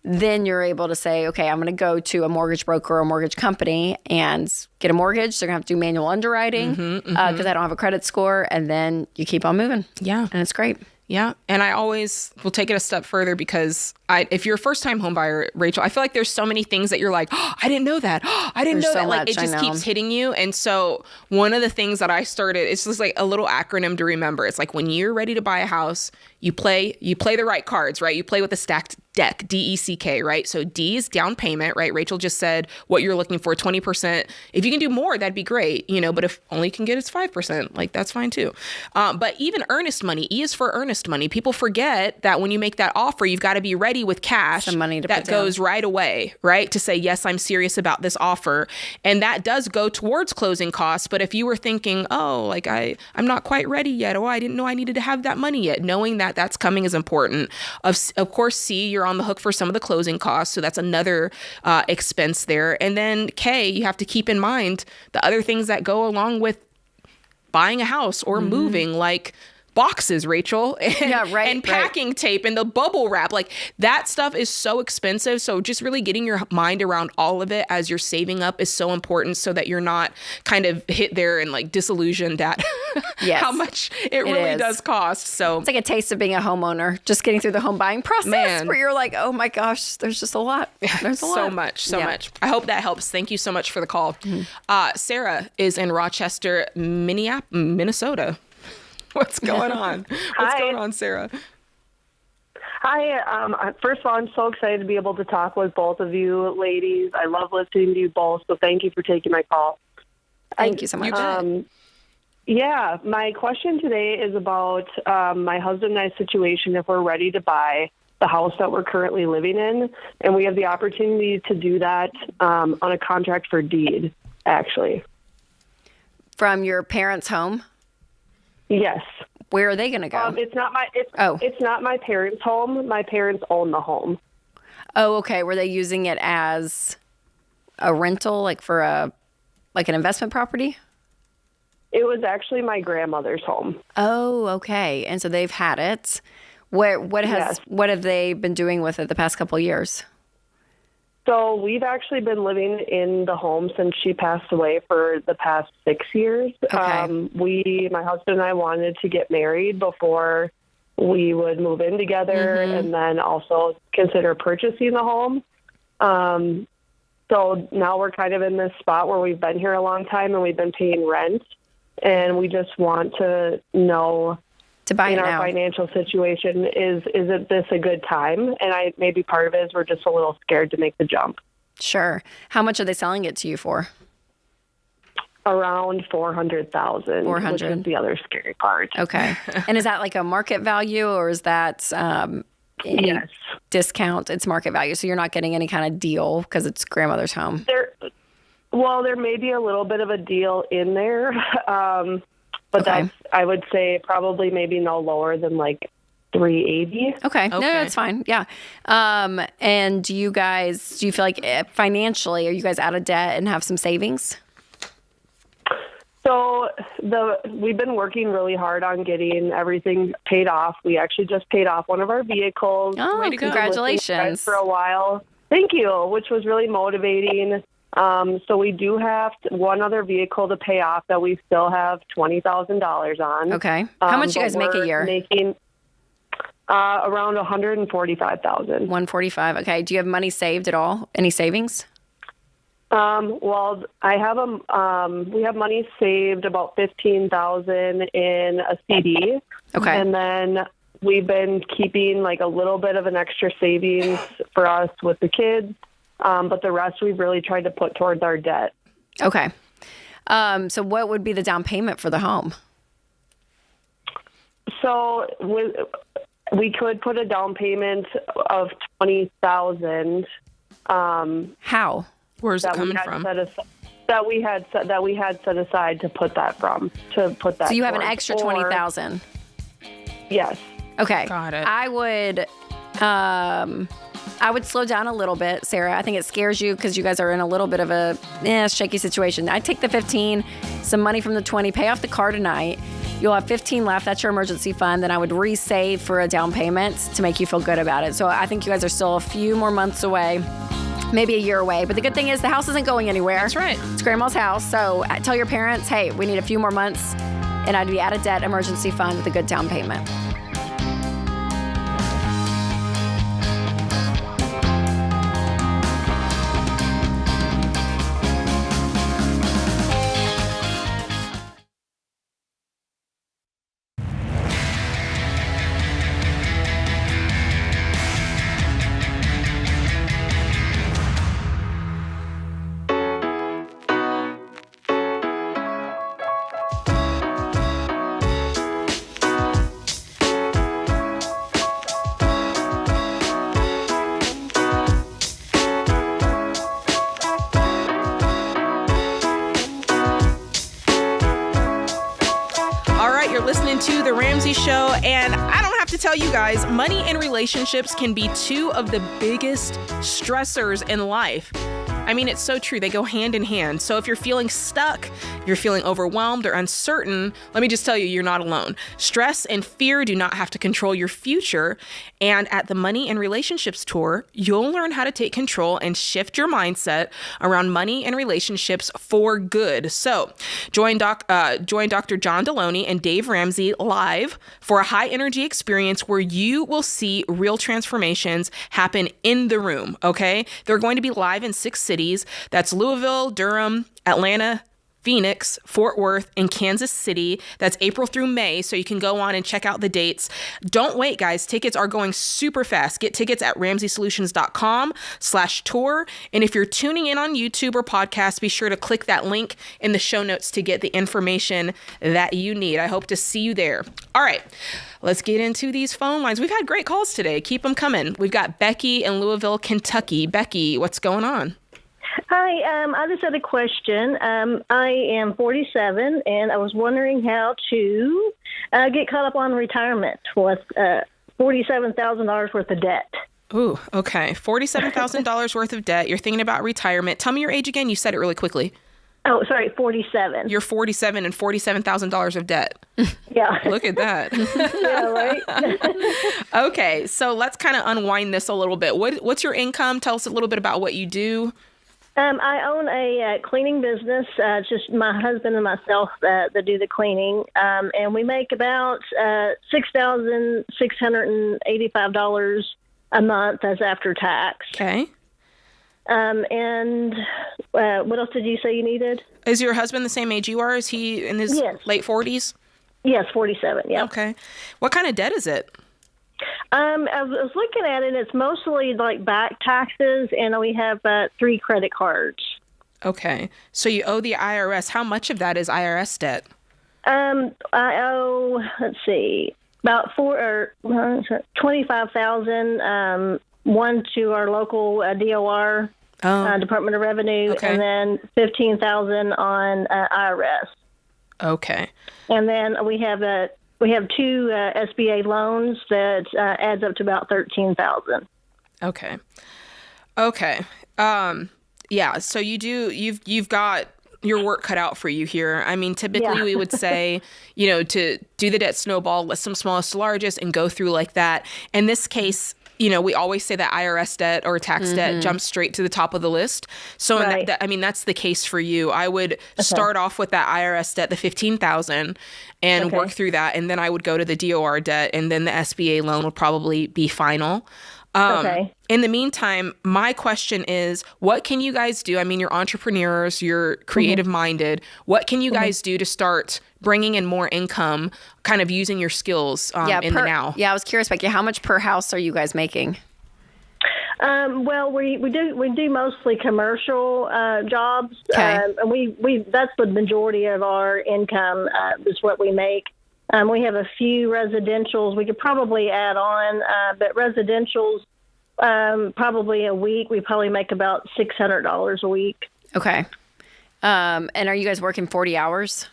then you're able to say, okay, I'm going to go to a mortgage broker or a mortgage company and get a mortgage. They're going to have to do manual underwriting because I don't have a credit score, and then you keep on moving. Yeah. And it's great. Yeah. And I always will take it a step further because if you're a first time home buyer, Rachel, I feel like there's so many things that you're like, oh, I didn't know that. Oh, I didn't know that. Like it just keeps hitting you. And so one of the things that I started, it's just like a little acronym to remember. It's like when you're ready to buy a house, you play the right cards, right? You play with a stacked deck, DECK, right? So D is down payment, right? Rachel just said what you're looking for, 20%. If you can do more, that'd be great, but if only you can get it's 5%, like that's fine too. But even earnest money, E is for earnest money. People forget that when you make that offer, you've got to be ready with cash some money that goes right away, right? To say, yes, I'm serious about this offer. And that does go towards closing costs. But if you were thinking, oh, like I'm not quite ready yet, or I didn't know I needed to have that money yet, knowing that that's coming is important. Of course, C, you're on the hook for some of the closing costs. So that's another expense there. And then K, you have to keep in mind the other things that go along with buying a house or moving, like boxes, Rachel, and packing tape and the bubble wrap. Like that stuff is so expensive. So just really getting your mind around all of it as you're saving up is so important so that you're not kind of hit there and like disillusioned at how much it really does cost. So it's like a taste of being a homeowner, just getting through the home buying process where you're like, oh my gosh, there's just a lot. There's a lot. So much. I hope that helps. Thank you so much for the call. Sarah is in Rochester, Minnesota. What's going on? What's going on, Sarah? Hi. First of all, I'm so excited to be able to talk with both of you ladies. I love listening to you both, so thank you for taking my call. Thank you so much. Yeah, my question today is about my husband and I's situation if we're ready to buy the house that we're currently living in, and we have the opportunity to do that on a contract for deed, actually. From your parents' home? Yes. Where are they going to go? It's not my parents' home. My parents own the home. Oh, okay. Were they using it as a rental, like for a like an investment property? It was actually my grandmother's home. Oh, okay. And so they've had it. What have they been doing with it the past couple of years? So we've actually been living in the home since she passed away for the past 6 years. Okay. My husband and I wanted to get married before we would move in together, and then also consider purchasing the home. So now we're kind of in this spot where we've been here a long time and we've been paying rent, and we just want to know to buy in it our now. financial situation, is this a good time? And maybe part of it is we're just a little scared to make the jump. Sure. How much are they selling it to you for? Around $400,000, which is the other scary part. Okay. And is that like a market value, or is that any Yes. discount? It's market value, so you're not getting any kind of deal because it's grandmother's home. There may be a little bit of a deal in there, but that's, I would say, probably maybe no lower than like $380. Okay. No, that's fine. Yeah. And do you feel like financially, are you guys out of debt and have some savings? So we've been working really hard on getting everything paid off. We actually just paid off one of our vehicles. Oh, congratulations. For a while. Thank you, which was really motivating. So we do have one other vehicle to pay off that we still have $20,000 on. Okay. How much do you guys make a year? Making around $145,000. $145. Okay. Do you have money saved at all? Any savings? Well, I have we have money saved, about $15,000 in a CD. Okay. And then we've been keeping like a little bit of an extra savings for us with the kids. But the rest we've really tried to put towards our debt. Okay. So what would be the down payment for the home? So we could put a down payment of $20,000. How? Where's it coming from? That we had set aside to put that from. So you have an extra $20,000. Yes. Okay. Got it. I would slow down a little bit, Sarah. I think it scares you because you guys are in a little bit of a shaky situation. I'd take the 15, some money from the 20, pay off the car tonight. You'll have 15 left. That's your emergency fund. Then I would resave for a down payment to make you feel good about it. So I think you guys are still a few more months away, maybe a year away. But the good thing is the house isn't going anywhere. That's right. It's grandma's house. So tell your parents, hey, we need a few more months, and I'd be out of debt emergency fund with a good down payment. Listening to The Ramsey Show, and I don't have to tell you guys, money and relationships can be two of the biggest stressors in life. I mean, it's so true. They go hand in hand. So if you're feeling stuck, you're feeling overwhelmed or uncertain, let me just tell you, you're not alone. Stress and fear do not have to control your future. And at the Money and Relationships Tour, you'll learn how to take control and shift your mindset around money and relationships for good. So join Dr. John Deloney and Dave Ramsey live for a high energy experience where you will see real transformations happen in the room. Okay. They're going to be live in 6 cities. That's Louisville, Durham, Atlanta, Phoenix, Fort Worth, and Kansas City. That's April through May, so you can go on and check out the dates. Don't wait, guys. Tickets are going super fast. Get tickets at RamseySolutions.com/tour. And if you're tuning in on YouTube or podcast, be sure to click that link in the show notes to get the information that you need. I hope to see you there. All right, let's get into these phone lines. We've had great calls today. Keep them coming. We've got Becky in Louisville, Kentucky. Becky, what's going on? Hi, I just had a question. I am 47, and I was wondering how to get caught up on retirement with $47,000 worth of debt. Ooh, okay. $47,000 worth of debt. You're thinking about retirement. Tell me your age again. You said it really quickly. Oh, sorry, 47. You're 47 and $47,000 of debt. Yeah. Look at that. Yeah, right? Okay, so let's kind of unwind this a little bit. What's your income? Tell us a little bit about what you do. I own a cleaning business. It's just my husband and myself that do the cleaning. And we make about $6,685 a month as after tax. Okay. And what else did you say you needed? Is your husband the same age you are? Is he in his late 40s? Yes, 47, yeah. Okay. What kind of debt is it? I was looking at it. It's mostly like back taxes, and we have 3 credit cards. Okay. So you owe the IRS. How much of that is IRS debt? I owe, let's see, about 25,000. One to our local DOR, Department of Revenue, Okay. and then 15,000 on IRS. Okay. And then we have 2 SBA loans that adds up to about 13,000. Okay. Yeah. So you've got your work cut out for you here. I mean, typically we would say, to do the debt snowball, list them smallest to largest and go through like that. In this case, we always say that IRS debt or tax debt jumps straight to the top of the list. So that's the case for you. I would start off with that IRS debt, the $15,000, and work through that. And then I would go to the DOR debt, and then the SBA loan would probably be final. In the meantime, my question is, what can you guys do? I mean, you're entrepreneurs, you're creative minded. What can you guys do to start bringing in more income, kind of using your skills in the now? Yeah, I was curious, Becky, how much per house are you guys making? Well, we do mostly commercial jobs, and we that's the majority of our income is what we make. We have a few residentials we could probably add on, but residentials probably a week we probably make about $600 a week. Okay. And are you guys working 40 hours?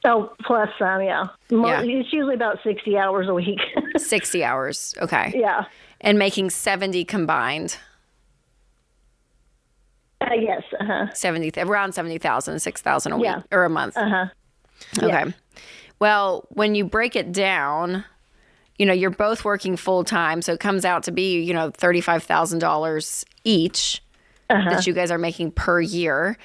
Oh, plus some, yeah. It's usually about 60 hours a week. 60 hours, okay. Yeah. And making 70 combined? Yes, 70, around 70,000, 6,000 a week or a month. Okay. Yeah. Well, when you break it down, you're both working full time, so it comes out to be, $35,000 each that you guys are making per year.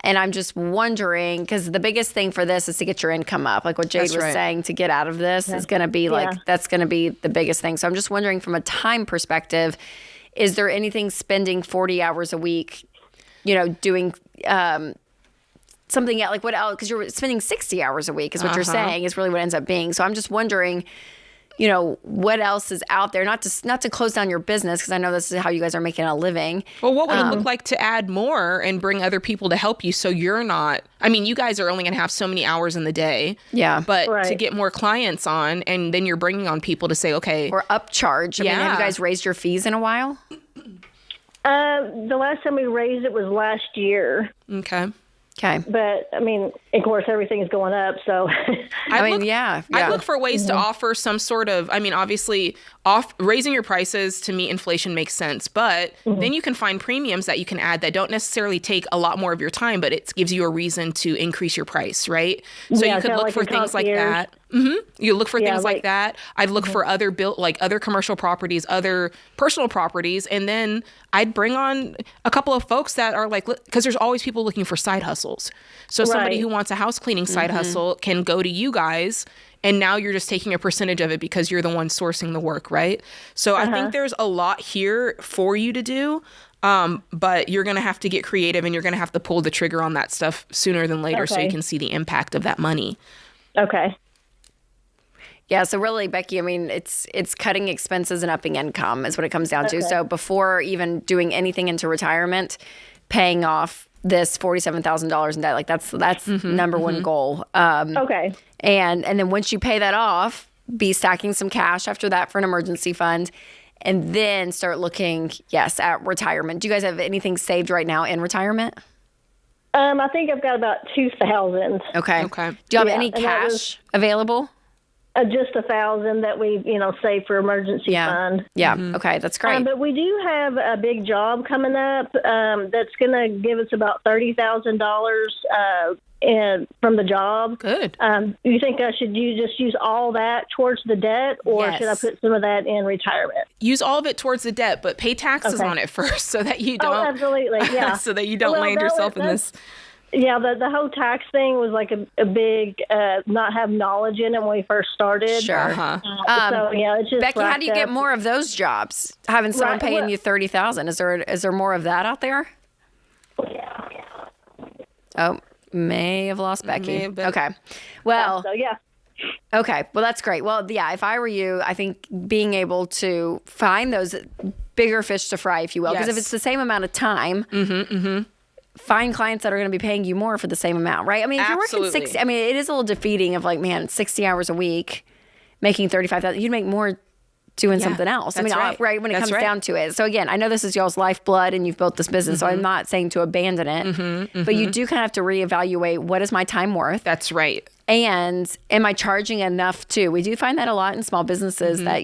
And I'm just wondering, because the biggest thing for this is to get your income up. Like what Jade was saying, to get out of this is going to be that's going to be the biggest thing. So I'm just wondering from a time perspective, is there anything spending 40 hours a week, doing something else, like what else? Because you're spending 60 hours a week is what you're saying is really what it ends up being. So I'm just wondering, what else is out there? Not to close down your business, because I know this is how you guys are making a living. Well, what would it look like to add more and bring other people to help you, so you're not? I mean, you guys are only going to have so many hours in the day. Yeah, but to get more clients on, and then you're bringing on people to say, okay, or upcharge. I mean, have you guys raised your fees in a while? The last time we raised it was last year. Okay. But I mean, of course, everything is going up. So, I look for ways to offer some sort of. I mean, obviously, raising your prices to meet inflation makes sense, but then you can find premiums that you can add that don't necessarily take a lot more of your time, but it gives you a reason to increase your price, right? So you could look for things like that. You look for things like that. I'd look for other other commercial properties, other personal properties, and then I'd bring on a couple of folks that are because there's always people looking for side hustles. So somebody who wants a house cleaning side hustle can go to you guys, and now you're just taking a percentage of it because you're the one sourcing the work, right? So I think there's a lot here for you to do. But you're going to have to get creative, and you're going to have to pull the trigger on that stuff sooner than later so you can see the impact of that money. Okay. Yeah, so really, Becky, I mean, it's cutting expenses and upping income is what it comes down to. So before even doing anything into retirement, paying off this $47,000 in debt, that's number one goal. Okay. And then once you pay that off, be stacking some cash after that for an emergency fund, and then start looking, at retirement. Do you guys have anything saved right now in retirement? I think I've got about 2,000. Okay. Do you have any cash available? just 1,000 that we, save for emergency fund. Yeah. Okay. That's great. But we do have a big job coming up that's going to give us about $30,000 from the job. Good. You think I should just use all that towards the debt, or should I put some of that in retirement? Use all of it towards the debt, but pay taxes on it first so that you don't. Oh, absolutely. Yeah. so that you don't land yourself in this. Yeah, the whole tax thing was like a big not have knowledge in it when we first started. Sure. So yeah, it's just Becky, how do you get more of those jobs? Having someone paying you $30,000, is there more of that out there? Yeah. Oh, may have lost Becky. Okay. Well. So yeah. Okay. Well, that's great. Well, yeah. If I were you, I think being able to find those bigger fish to fry, if you will, because if it's the same amount of time. Find clients that are going to be paying you more for the same amount, right? I mean, if you're working 60, I mean, it is a little defeating of like, man, 60 hours a week, making 35,000, you'd make more doing something else. I mean, right when it comes down to it. So again, I know this is y'all's lifeblood and you've built this business, so I'm not saying to abandon it, but you do kind of have to reevaluate, what is my time worth? That's right. And am I charging enough too? We do find that a lot in small businesses that,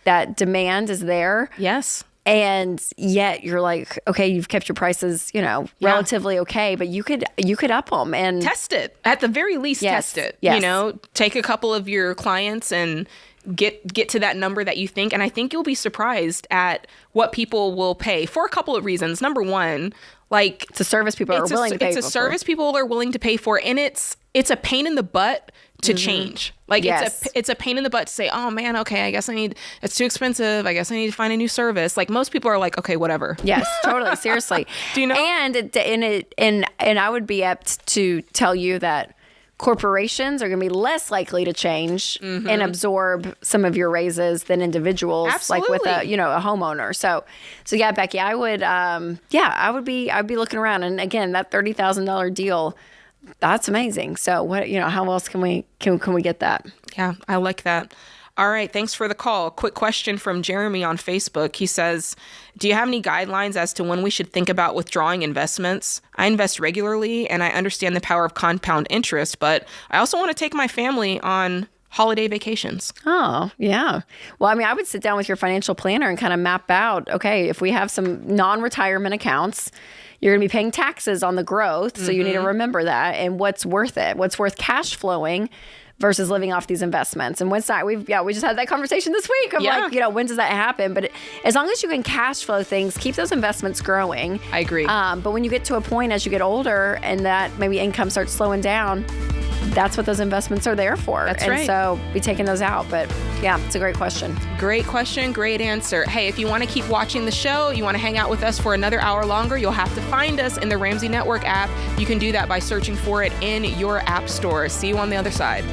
that demand is there. Yes. And yet you're like, okay, you've kept your prices, relatively okay, but you could up them and test it. At the very least, test it. Yes. Take a couple of your clients and get to that number that you think. And I think you'll be surprised at what people will pay for a couple of reasons. Number one, like it's a service people are willing to pay for. It's a service people are willing to pay for, and it's a pain in the butt to change. Like it's a pain in the butt to say, oh man, okay, I guess it's too expensive. I guess I need to find a new service. Like most people are like, okay, whatever. Yes, totally. Seriously. Do you know? And I would be apt to tell you that corporations are going to be less likely to change and absorb some of your raises than individuals. Absolutely. Like with a homeowner. So yeah, Becky, I'd be looking around. And again, that $30,000 deal, that's amazing. So what, how else can we get that? Yeah, I like that. All right. Thanks for the call. Quick question from Jeremy on Facebook. He says, do you have any guidelines as to when we should think about withdrawing investments? I invest regularly and I understand the power of compound interest, but I also want to take my family on holiday vacations. Oh, yeah. Well, I mean, I would sit down with your financial planner and kind of map out, okay, if we have some non-retirement accounts, you're going to be paying taxes on the growth. So you need to remember that. And what's worth it? What's worth cash flowing versus living off these investments? And what's that? We just had that conversation this week of like, when does that happen? But as long as you can cash flow things, keep those investments growing. I agree. But when you get to a point as you get older and that maybe income starts slowing down, that's what those investments are there for. That's right. And so be taking those out. But yeah, it's a great question. Great question. Great answer. Hey, if you want to keep watching the show, you want to hang out with us for another hour longer, you'll have to find us in the Ramsey Network app. You can do that by searching for it in your app store. See you on the other side.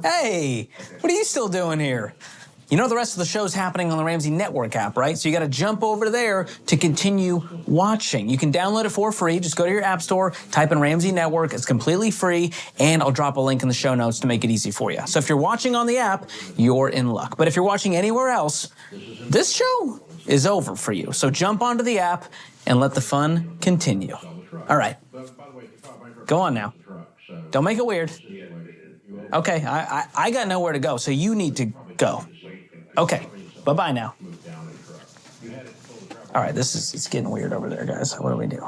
Hey, what are you still doing here? You know the rest of the show's happening on the Ramsey Network app, right? So you got to jump over there to continue watching. You can download it for free. Just go to your app store, type in Ramsey Network. It's completely free, and I'll drop a link in the show notes to make it easy for you. So if you're watching on the app, you're in luck. But if you're watching anywhere else, this show is over for you. So jump onto the app and let the fun continue. All right. Go on now. Don't make it weird. Okay, I got nowhere to go, so you need to go. Okay, bye-bye now. All right, it's getting weird over there, guys. What do we do?